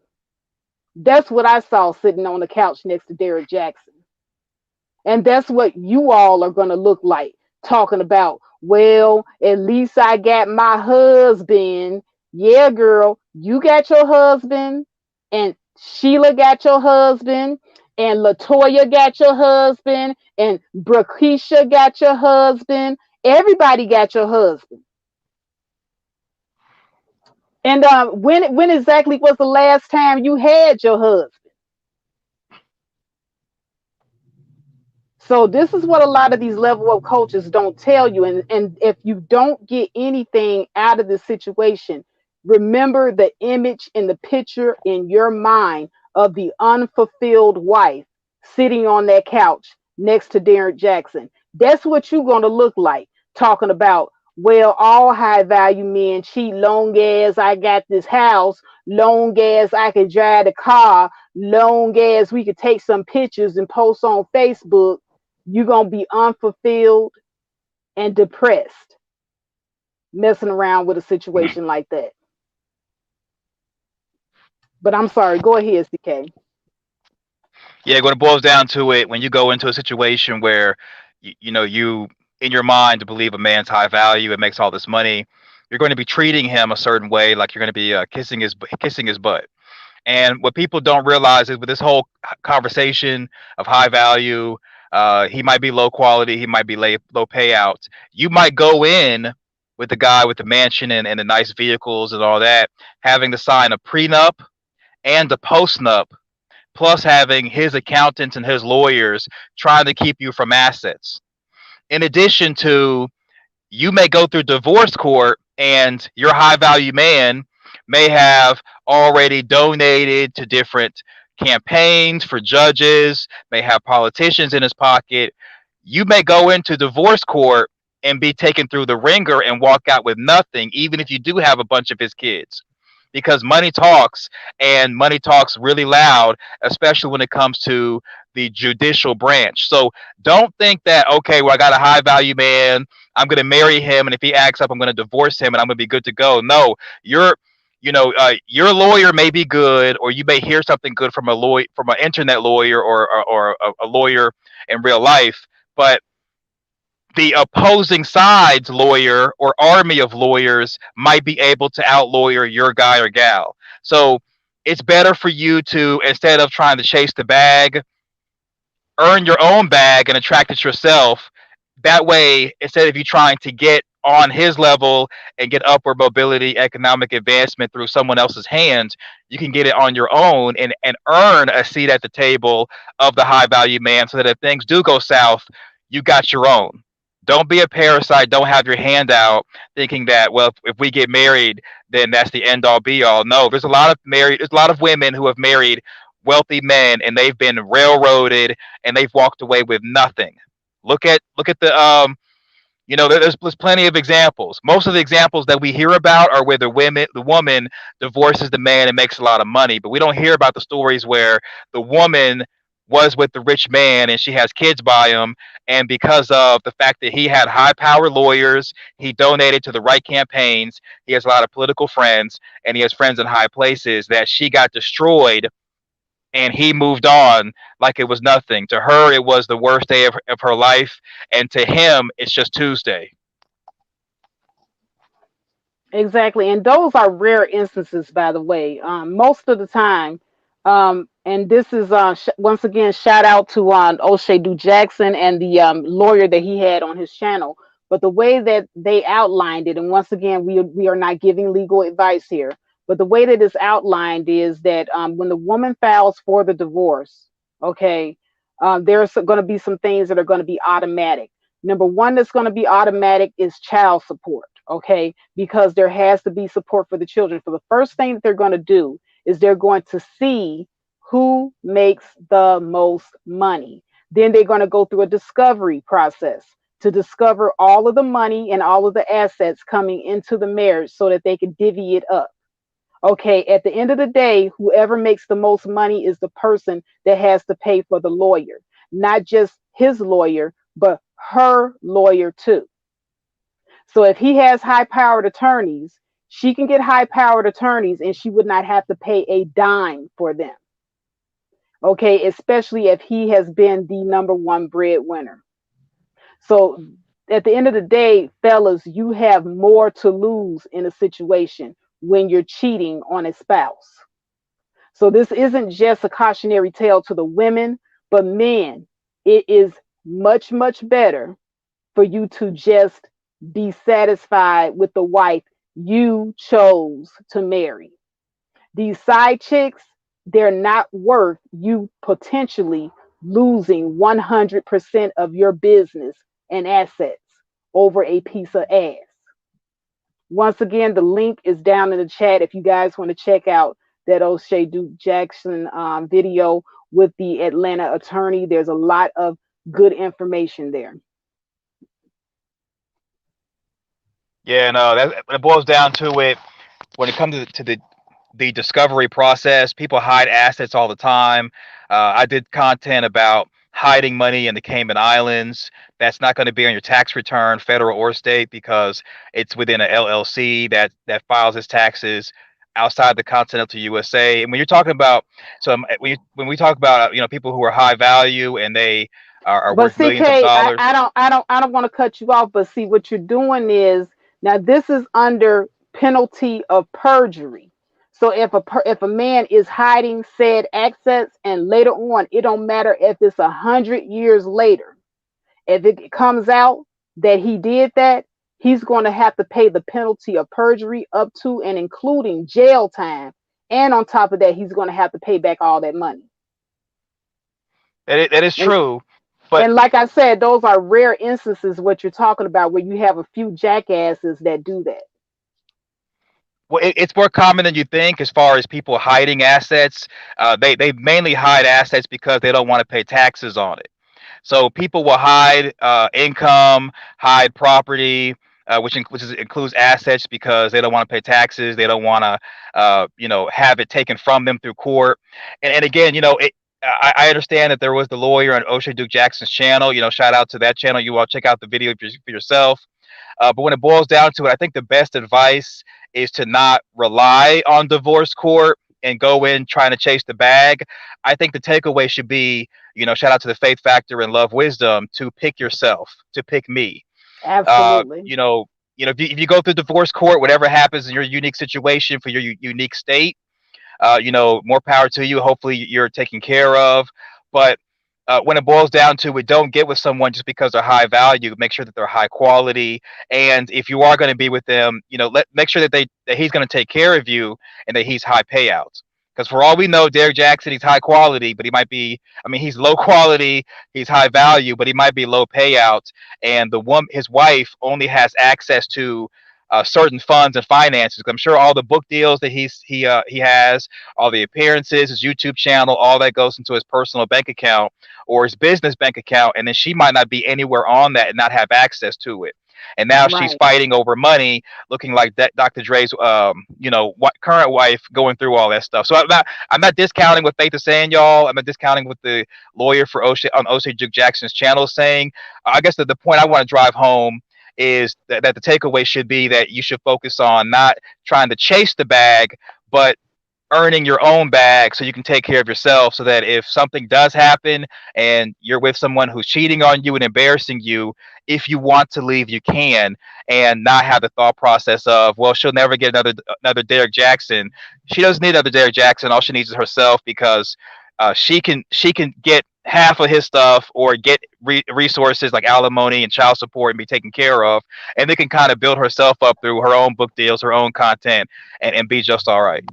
That's what I saw sitting on the couch next to Derrick Jaxson. And that's what you all are going to look like, talking about, well, at least I got my husband. Yeah, girl, you got your husband, and Sheila got your husband, and Latoya got your husband, and Brakisha got your husband. Everybody got your husband. And when exactly was the last time you had your husband? So this is what a lot of these level up coaches don't tell you. And if you don't get anything out of this situation, Remember the image in the picture in your mind of the unfulfilled wife sitting on that couch next to Derrick Jaxson. That's what you're going to look like talking about. Well, all high value men cheat long as I got this house, long as I can drive the car, long as we could take some pictures and post on Facebook. You're going to be unfulfilled and depressed messing around with a Mm. situation like that. But I'm sorry, go ahead, CK. Yeah, when it boils down to it, when you go into a situation where you in your mind to believe a man's high value and makes all this money, you're going to be treating him a certain way, like you're going to be kissing his butt. And what people don't realize is with this whole conversation of high value, he might be low quality, he might be low payout. You might go in with the guy with the mansion and the nice vehicles and all that, having to sign a prenup and a postnup, plus having his accountants and his lawyers trying to keep you from assets. In addition to, you may go through divorce court and your high value man may have already donated to different campaigns for judges, may have politicians in his pocket. You may go into divorce court and be taken through the ringer and walk out with nothing, even if you do have a bunch of his kids. Because money talks, and money talks really loud, especially when it comes to the judicial branch. So don't think that, okay, well, I got a high value man, I'm going to marry him, and if he acts up, I'm going to divorce him, and I'm going to be good to go. No, you're, your lawyer may be good, or you may hear something good from a lawyer, from an internet lawyer, or a lawyer in real life, but the opposing side's lawyer or army of lawyers might be able to outlawyer your guy or gal. So it's better for you to, instead of trying to chase the bag, earn your own bag and attract it yourself. That way, instead of you trying to get on his level and get upward mobility, economic advancement through someone else's hands, you can get it on your own and earn a seat at the table of the high value man so that if things do go south, you got your own. Don't be a parasite. Don't have your hand out thinking that, well, if we get married, then that's the end all be all. No, there's a lot of women who have married wealthy men and they've been railroaded and they've walked away with nothing. Look at there's plenty of examples. Most of the examples that we hear about are where the woman divorces the man and makes a lot of money, but we don't hear about the stories where the woman was with the rich man and she has kids by him, and because of the fact that he had high power lawyers, he donated to the right campaigns, he has a lot of political friends, and he has friends in high places, that she got destroyed and he moved on like it was nothing. To her, it was the worst day of her life, and to him, it's just Tuesday. Exactly. And those are rare instances, by the way. Most of the time, and this is once again, shout out to O'Shea Du Jackson and the lawyer that he had on his channel. But the way that they outlined it, and once again, we are not giving legal advice here, but the way that it's outlined is that when the woman files for the divorce, okay, there's going to be some things that are going to be automatic. Number one that's going to be automatic is child support, okay, because there has to be support for the children. So the first thing that they're going to do is they're going to see who makes the most money. Then they're going to go through a discovery process to discover all of the money and all of the assets coming into the marriage so that they can divvy it up. Okay, at the end of the day, whoever makes the most money is the person that has to pay for the lawyer, not just his lawyer, but her lawyer too. So if he has high powered attorneys, she can get high powered attorneys and she would not have to pay a dime for them. Okay, especially if he has been the number one breadwinner. So at the end of the day, fellas, you have more to lose in a situation when you're cheating on a spouse. So this isn't just a cautionary tale to the women, but men, it is much, much better for you to just be satisfied with the wife you chose to marry. These side chicks, they're not worth you potentially losing 100% of your business and assets over a piece of ass. Once again, the link is down in the chat if you guys want to check out that O'Shea Duke Jackson video with the Atlanta attorney. There's a lot of good information there. Yeah, no, that when it boils down to it. When it comes to the discovery process, people hide assets all the time. I did content about hiding money in the Cayman Islands. That's not going to be on your tax return, federal or state, because it's within an LLC that files its taxes outside the continental USA. And when you're talking about, when we talk about people who are high value and they are But worth millions of CK, dollars. I don't want to cut you off, but see what you're doing is now this is under penalty of perjury. So if a man is hiding said assets and later on, it don't matter if it's 100 years later, if it comes out that he did that, he's going to have to pay the penalty of perjury up to and including jail time. And on top of that, he's going to have to pay back all that money. That is And true, but and like I said, those are rare instances what you're talking about where you have a few jackasses that do that. well, it's more common than you think as far as people hiding assets. They mainly hide assets because they don't want to pay taxes on it. So people will hide income, hide property, includes assets because they don't want to pay taxes. They don't want to, have it taken from them through court. And again, I understand that there was the lawyer on O'Shea Duke Jackson's channel. Shout out to that channel. You all check out the video for yourself. But when it boils down to it, I think the best advice is to not rely on divorce court and go in trying to chase the bag. I think the takeaway should be, shout out to the faith factor and love wisdom to pick yourself, to pick me. Uh, Absolutely. you know, if you go through divorce court, whatever happens in your unique situation for your unique state, more power to you. Hopefully, you're taken care of. But when it boils down to it, don't get with someone just because they're high value. Make sure that they're high quality, and if you are going to be with them, make sure that he's going to take care of you and that he's high payouts. Because for all we know, Derrick Jaxson, he's high quality, but he might be. I mean, he's low quality, he's high value, but he might be low payouts. And his wife, only has access to certain funds and finances. I'm sure all the book deals that he has, all the appearances, his YouTube channel, all that goes into his personal bank account or his business bank account, and then she might not be anywhere on that and not have access to it. And now she's Right. fighting over money, looking like that Dr. Dre's, current wife, going through all that stuff. So I'm not discounting what Faith is saying, y'all. I'm not discounting what the lawyer for O'Shea Duke Jackson's channel is saying. I guess that the point I want to drive home is that the takeaway should be that you should focus on not trying to chase the bag, but earning your own bag so you can take care of yourself, so that if something does happen and you're with someone who's cheating on you and embarrassing you, if you want to leave, you can, and not have the thought process of, well, she'll never get another Derrick Jaxson. She doesn't need another Derrick Jaxson. All she needs is herself, because she can get half of his stuff or get resources like alimony and child support and be taken care of, and they can kind of build herself up through her own book deals, her own content, and be just all right.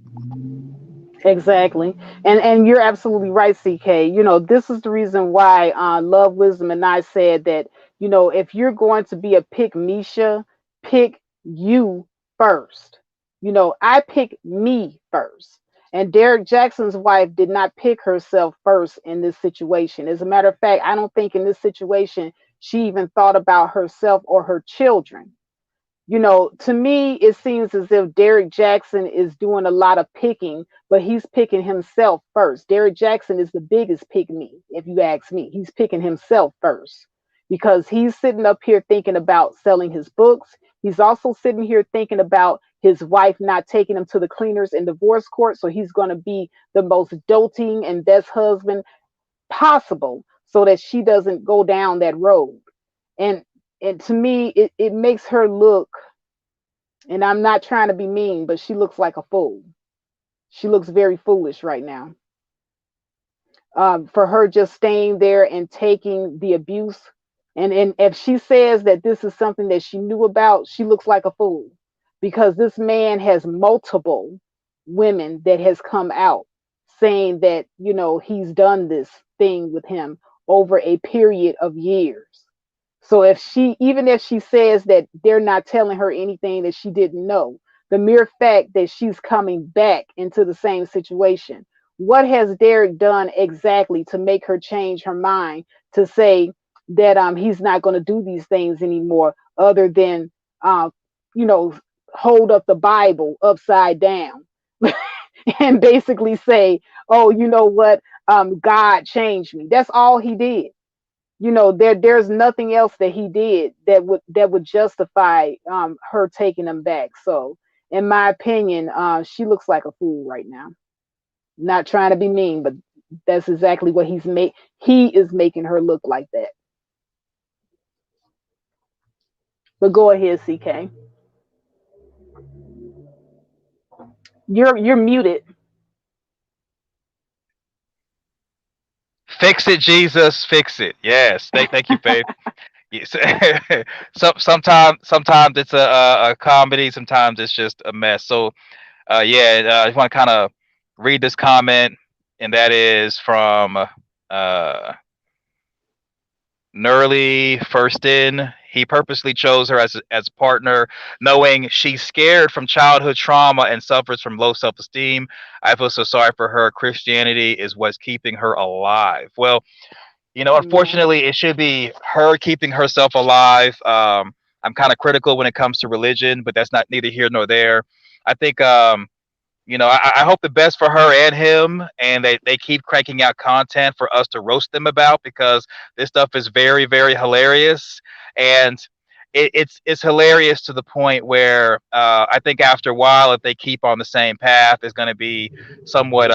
Exactly. And you're absolutely right, CK. This is the reason why Love Wisdom and I said that, if you're going to be a pick Misha, pick you first. I pick me first. And Derrick Jackson's wife did not pick herself first in this situation. As a matter of fact, I don't think in this situation she even thought about herself or her children. To me, it seems as if Derrick Jaxson is doing a lot of picking, but he's picking himself first. Derrick Jaxson is the biggest pick me, if you ask me. He's picking himself first because he's sitting up here thinking about selling his books. He's also sitting here thinking about his wife not taking him to the cleaners in divorce court. So he's going to be the most doting and best husband possible so that she doesn't go down that road. And and to me, it makes her look, and I'm not trying to be mean, but she looks like a fool. She looks very foolish right now. For her just staying there and taking the abuse. And if she says that this is something that she knew about, she looks like a fool because this man has multiple women that has come out saying that, he's done this thing with him over a period of years. So even if she says that they're not telling her anything that she didn't know, the mere fact that she's coming back into the same situation, what has Derrick done exactly to make her change her mind to say that he's not going to do these things anymore, other than uh, you know hold up the Bible upside down and basically say, "Oh, you know what? God changed me." That's all he did. There's nothing else that he did that would justify her taking him back. So in my opinion, she looks like a fool right now. Not trying to be mean, but that's exactly what he is making her look like that. But go ahead, CK. You're muted. Fix it, Jesus. Fix it. Yes. Thank you, Faith. Yes. Sometimes it's a comedy. Sometimes it's just a mess. So yeah, I just want to kind of read this comment, and that is from Nurley first in. He purposely chose her as a partner, knowing she's scared from childhood trauma and suffers from low self esteem. I feel so sorry for her. Christianity is what's keeping her alive. Well, Yeah. unfortunately, it should be her keeping herself alive. I'm kind of critical when it comes to religion, but that's not neither here nor there. I think I hope the best for her and him, and they keep cranking out content for us to roast them about, because this stuff is very, very hilarious. And it's hilarious to the point where I think after a while, if they keep on the same path, it's going to be somewhat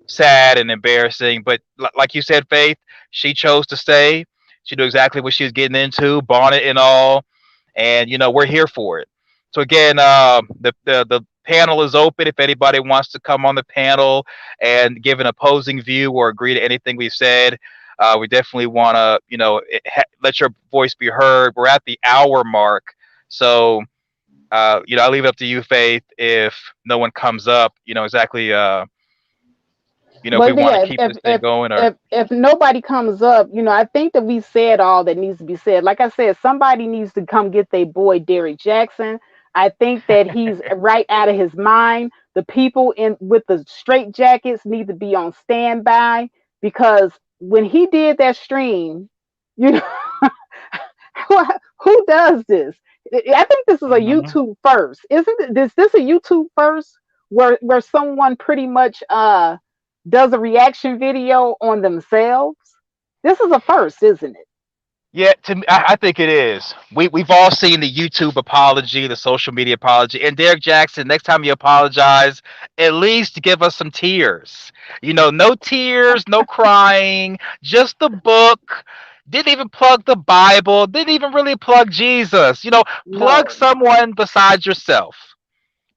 sad and embarrassing. But like you said, Faith, she chose to stay. She knew exactly what she was getting into, bonnet and all, and we're here for it. So again, the panel is open. If anybody wants to come on the panel and give an opposing view or agree to anything we've said, we definitely want to, let your voice be heard. We're at the hour mark, so I leave it up to you, Faith. If no one comes up, exactly, if we But want to yeah, keep this thing going, or if nobody comes up, I think that we said all that needs to be said. Like I said, somebody needs to come get their boy Derrick Jaxson. I think that he's right out of his mind. The people in with the straight jackets need to be on standby, because when he did that stream, you know, who does this? I think this is a Mhm. YouTube first, isn't it? Is this a YouTube first where someone pretty much does a reaction video on themselves? This is a first, isn't it? Yeah, to me, I think it is. We've all seen the YouTube apology, the social media apology, and Derrick Jaxson. Next time you apologize, at least give us some tears. No tears, no crying, just the book. Didn't even plug the Bible. Didn't even really plug Jesus. Plug No. someone besides yourself.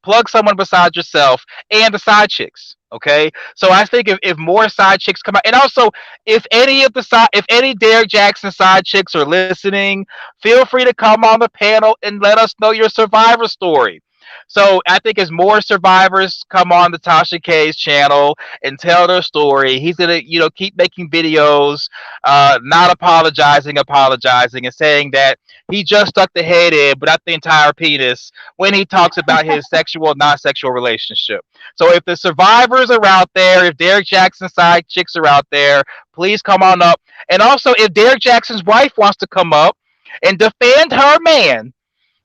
Plug someone besides yourself and the side chicks. Okay, so I think if more side chicks come out, and also if any Derrick Jaxson side chicks are listening, feel free to come on the panel and let us know your survivor story. So I think as more survivors come on the Tasha K's channel and tell their story, he's gonna keep making videos, not apologizing, and saying that he just stuck the head in, but not the entire penis, when he talks about his sexual, non-sexual relationship. So if the survivors are out there, if Derrick Jackson's side chicks are out there, please come on up. And also, if Derrick Jackson's wife wants to come up and defend her man,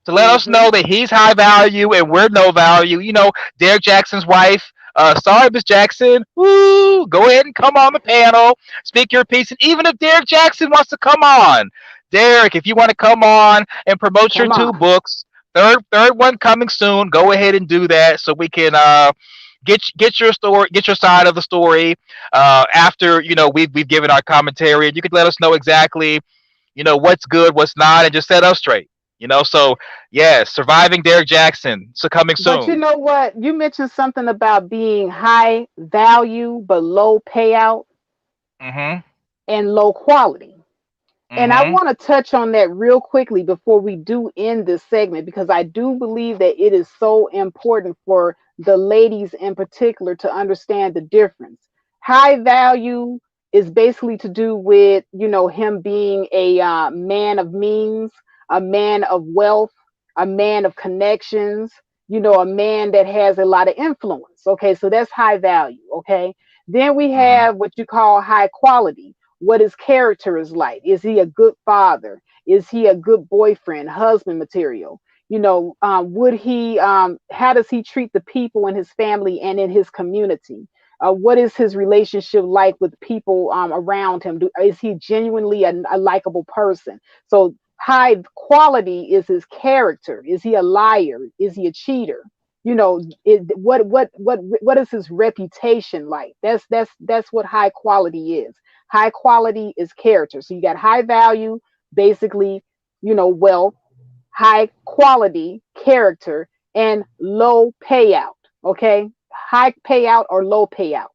to let us Mm-hmm. know that he's high value and we're no value. Derrick Jackson's wife. Sorry, Miss Jackson. Woo! Go ahead and come on the panel. Speak your piece. And even if Derrick Jaxson wants to come on, Derrick, if you want to come on and promote your Come two on. books, third one coming soon. Go ahead and do that so we can get your story, get your side of the story. After we've given our commentary, and you could let us know exactly what's good, what's not, and just set us straight. So yeah, surviving Derrick Jaxson, so coming But you soon. know what? You mentioned something about being high value but low payout Mm-hmm. and low quality. And I Mm-hmm. want to touch on that real quickly before we do end this segment, because I do believe that it is so important for the ladies in particular to understand the difference. High value is basically to do with, him being a man of means, a man of wealth, a man of connections, a man that has a lot of influence. Okay, so that's high value. Okay, then we Mhm. have what you call high quality. What his character is like. Is he a good father? Is he a good boyfriend, husband material? Would he, how does he treat the people in his family and in his community? What is his relationship like with people around him? Is he genuinely a likable person? So high quality is his character. Is he a liar? Is he a cheater? What is his reputation like? That's what high quality is. High quality is character. So you got high value, basically, wealth, high quality character, and low payout. Okay, high payout or low payout.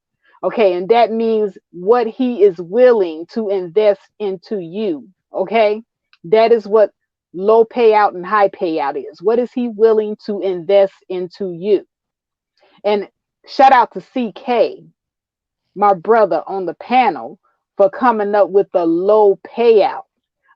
Okay, and that means what he is willing to invest into you. Okay, that is what low payout and high payout is. What is he willing to invest into you? And shout out to CK, my brother on the panel, for coming up with the low payout.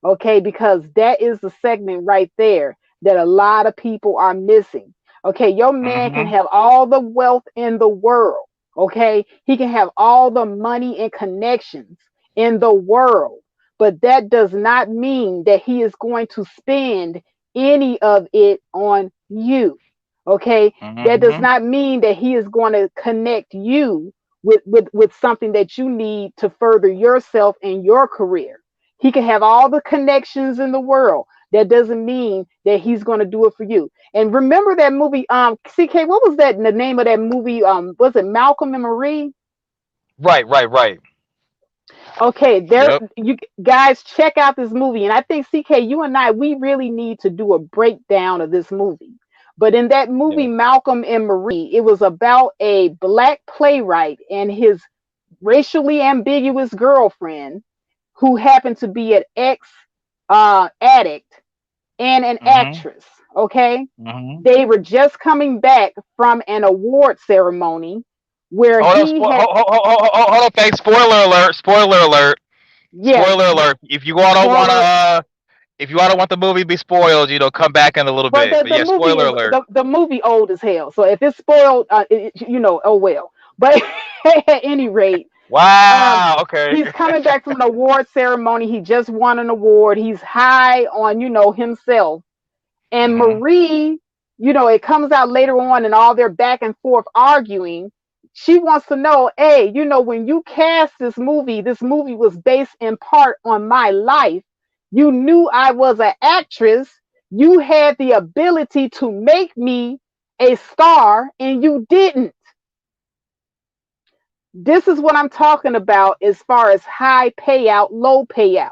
Okay, because that is the segment right there that a lot of people are missing. Okay, your man can Mhm. have all the wealth in the world. Okay, he can have all the money and connections in the world, but that does not mean that he is going to spend any of it on you. Okay, that does Mhm. not mean that he is going to connect you with something that you need to further yourself and your career. He can have all the connections in the world. That doesn't mean that he's going to do it for you. And remember that movie, CK, what was that the name of that movie? Was it Malcolm and Marie? Right. Right. Right. Okay, there Yep. you guys check out this movie. And I think CK, you and I, we really need to do a breakdown of this movie. But in that movie, Yeah. Malcolm and Marie, it was about a black playwright and his racially ambiguous girlfriend who happened to be an ex addict and an Mhm. actress. Okay, Mhm. they were just coming back from an award ceremony where Hold up. he had, Hold up. Thanks. Spoiler alert. Spoiler alert. yeah, Spoiler alert. If you wanna spoiler. if you wanna want the movie to be spoiled, come back in a little Well, bit. the, But the yeah, movie spoiler is alert. the movie old as hell. So if it's spoiled, oh well. But at any rate, um, Wow. Okay. he's coming back from an award ceremony. He just won an award. He's high on, himself. And Mhm. Marie, it comes out later on and all their back and forth arguing. She wants to know, hey, when you cast this movie was based in part on my life. You knew I was an actress. You had the ability to make me a star, and you didn't. This is what I'm talking about as far as high payout, low payout.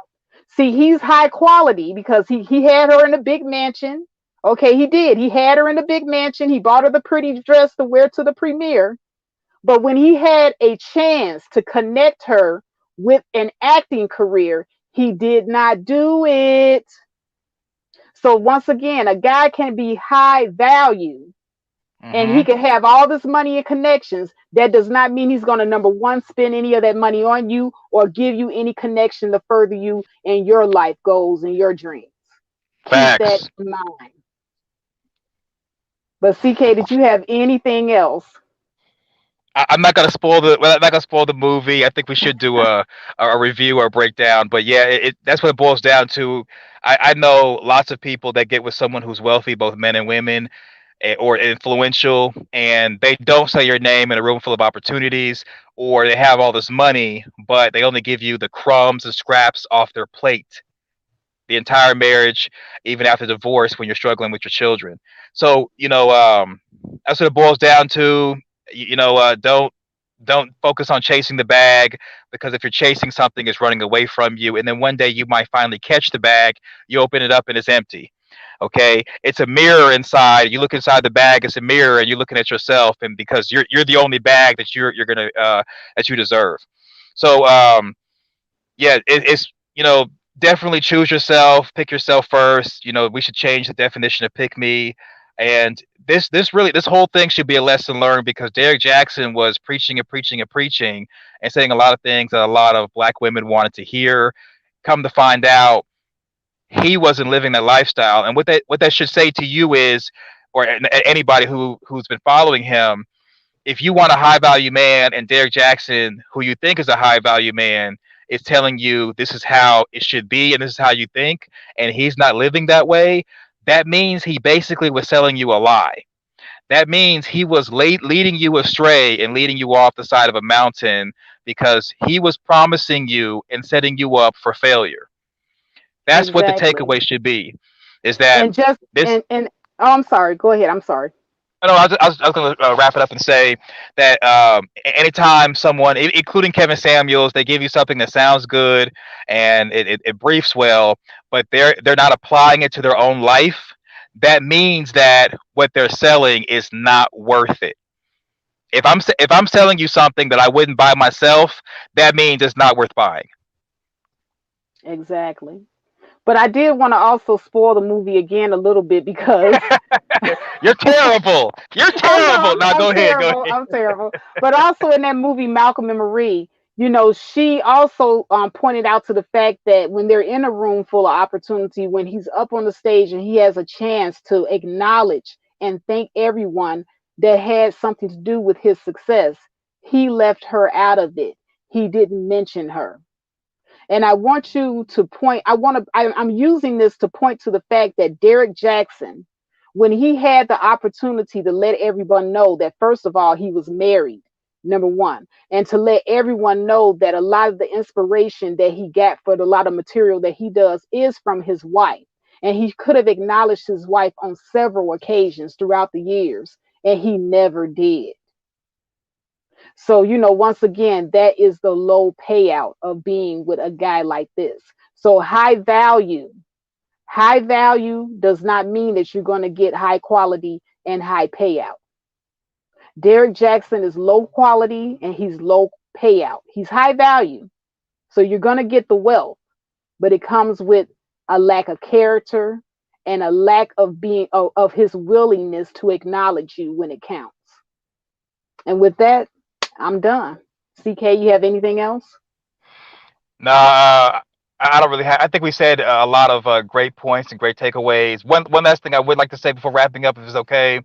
See, he's high quality because he had her in a big mansion. Okay, he did. He had her in a big mansion. He bought her the pretty dress to wear to the premiere. But when he had a chance to connect her with an acting career, he did not do it. So once again, a guy can be high value and he Mhm. can have all this money and connections. That does not mean he's going to, number one, spend any of that money on you or give you any connection to further you in your life goals and your dreams. Keep that Facts. in mind. But CK, did you have anything else? I'm not gonna spoil the. Well, I'm not gonna spoil the movie. I think we should do a review or a breakdown. But yeah, that's what it boils down to. I know lots of people that get with someone who's wealthy, both men and women, or influential, and they don't say your name in a room full of opportunities, or they have all this money, but they only give you the crumbs and scraps off their plate the entire marriage, even after divorce when you're struggling with your children. So that's what it boils down to. Don't focus on chasing the bag because if you're chasing something, it's running away from you, and then one day you might finally catch the bag. You open it up and it's empty. Okay, it's a mirror inside. You look inside the bag, it's a mirror, and you're looking at yourself, and because you're the only bag that you're gonna that you deserve. So yeah, it's definitely choose yourself, pick yourself first. We should change the definition of pick me. And this whole thing should be a lesson learned, because Derrick Jaxson was preaching and preaching and preaching and saying a lot of things that a lot of black women wanted to hear. Come to find out, he wasn't living that lifestyle. And what that should say to you is, or anybody who's been following him, if you want a high value man, and Derrick Jaxson, who you think is a high value man, is telling you this is how it should be and this is how you think, and he's not living that way, that means he basically was selling you a lie. That means he was leading you astray and leading you off the side of a mountain, because he was promising you and setting you up for failure. That's what the Exactly. takeaway should be. Is that And just this and oh, I'm sorry. Go ahead. I'm sorry. No, I was going to wrap it up and say that anytime someone, including Kevin Samuels, they give you something that sounds good and it briefs well, but they're not applying it to their own life, that means that what they're selling is not worth it. If I'm selling you something that I wouldn't buy myself, that means it's not worth buying. Exactly. But I did want to also spoil the movie again a little bit because You're terrible. You're I know terrible. Now I'm go ahead. Go terrible. ahead. I'm terrible. But also in that movie, Malcolm and Marie, she also pointed out to the fact that when they're in a room full of opportunity, when he's up on the stage and he has a chance to acknowledge and thank everyone that had something to do with his success, he left her out of it. He didn't mention her. And I want you to point, I'm using this to point to the fact that Derrick Jaxson, when he had the opportunity to let everyone know that, first of all, he was married, number one, and to let everyone know that a lot of the inspiration that he got for a lot of material that he does is from his wife. And he could have acknowledged his wife on several occasions throughout the years, and he never did. So, once again, that is the low payout of being with a guy like this. So, high value does not mean that you're going to get high quality and high payout. Derrick Jaxson is low quality and he's low payout. He's high value. So, you're going to get the wealth, but it comes with a lack of character and a lack of of his willingness to acknowledge you when it counts. And with that, I'm done. CK, you have anything else? No, I don't really have. I think we said a lot of great points and great takeaways. One last thing I would like to say before wrapping up, if it's okay.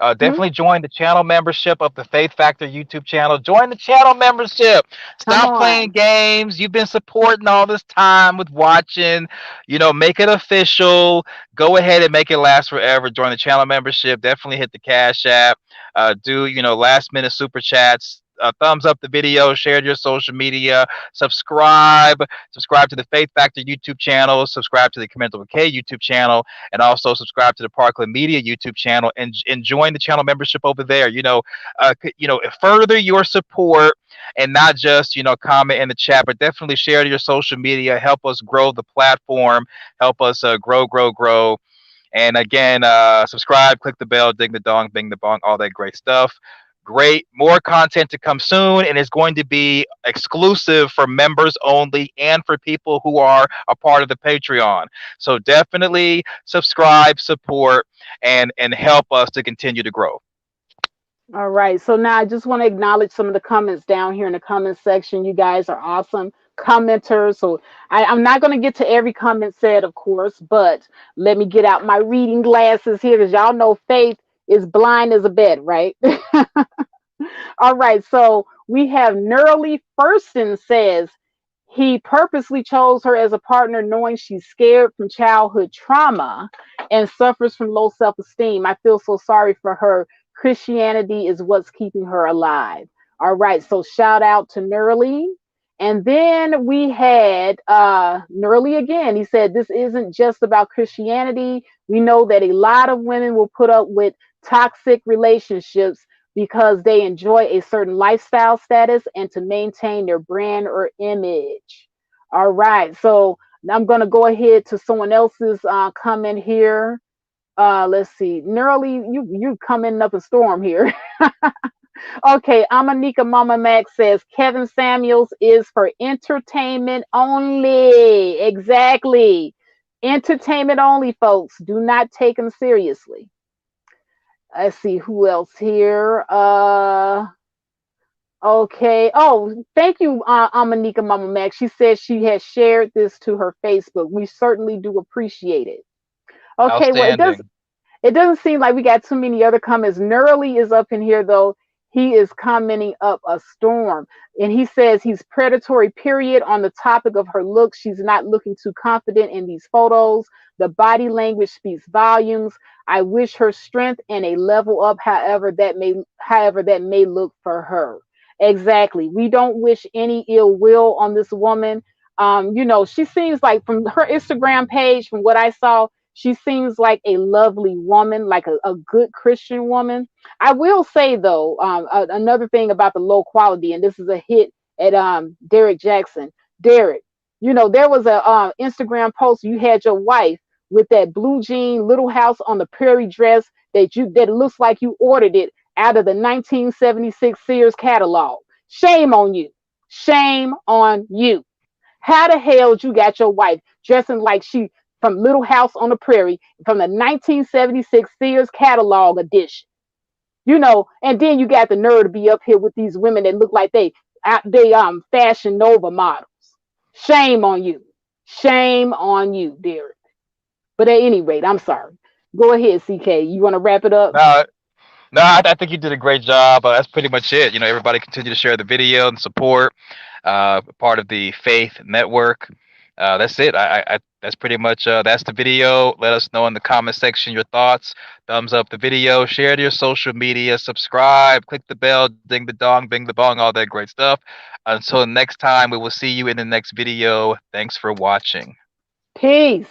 Hmm. Definitely join the channel membership of the Faith Factor YouTube channel. Join the channel membership. Come Stop playing on. games. You've been supporting all this time with watching. Make it official. Go ahead and make it last forever. Join the channel membership. Definitely hit the Cash App. Do last minute super chats. Thumbs up the video, share to your social media, subscribe to the Faith Factor YouTube channel, subscribe to the Commendable K YouTube channel, and also subscribe to the Parkland Media YouTube channel, and join the channel membership over there. Further your support, and not just comment in the chat, but definitely share to your social media. Help us grow the platform. Help us grow. And again, subscribe, click the bell, ding the dong, bing the bong, all that great stuff. Great. More content to come soon, and it's going to be exclusive for members only and for people who are a part of the Patreon. So definitely subscribe, support, and help us to continue to grow. All right. So now I just want to acknowledge some of the comments down here in the comment section. You guys are awesome commenters. So I'm not going to get to every comment said, of course, but let me get out my reading glasses here because y'all know Faith is blind as a bed, right? All right. So we have Neurally Furston says, he purposely chose her as a partner knowing she's scared from childhood trauma and suffers from low self esteem. I feel so sorry for her. Christianity is what's keeping her alive. All right, so shout out to Nurley. And then we had Nurley again. He said, this isn't just about Christianity. We know that a lot of women will put up with toxic relationships because they enjoy a certain lifestyle status and to maintain their brand or image. All right, so I'm going to go ahead to someone else's comment here. Let's see. Nearly, you coming up a storm here. Okay, Amanika Mama Max says Kevin Samuels is for entertainment only. Exactly. Entertainment only, folks. Do not take him seriously. Let's see who else here. Okay. Oh, thank you, Amanika Mama Max. She said she has shared this to her Facebook. We certainly do appreciate it. Okay. Well, Outstanding. it doesn't seem like we got too many other comments. Nerly is up in here though. He is commenting up a storm. And he says he's predatory, period, on the topic of her looks. She's not looking too confident in these photos. The body language speaks volumes. I wish her strength and a level up, however that may look for her. Exactly. We don't wish any ill will on this woman. She seems like from her Instagram page, from what I saw, she seems like a lovely woman, like a good Christian woman. I will say though, another thing about the low quality, and this is a hit at Derrick Jaxson. Derrick, there was a Instagram post. You had your wife with that blue jean Little House on the Prairie dress that looks like you ordered it out of the 1976 Sears catalog. Shame on you. Shame on you. How the hell you got your wife dressing like she from Little House on the Prairie from the 1976 Sears catalog edition? And then you got the nerve to be up here with these women that look like they Fashion Nova models. Shame on you. Shame on you, Derek. But at any rate, I'm sorry. Go ahead, CK. You want to wrap it up? No, no, I think you did a great job. That's pretty much it. Everybody continue to share the video and support. Part of the Faith Network. That's it. That's pretty much that's the video. Let us know in the comment section your thoughts. Thumbs up the video. Share it to your social media. Subscribe. Click the bell. Ding the dong. Bing the bong. All that great stuff. Until next time, we will see you in the next video. Thanks for watching. Peace.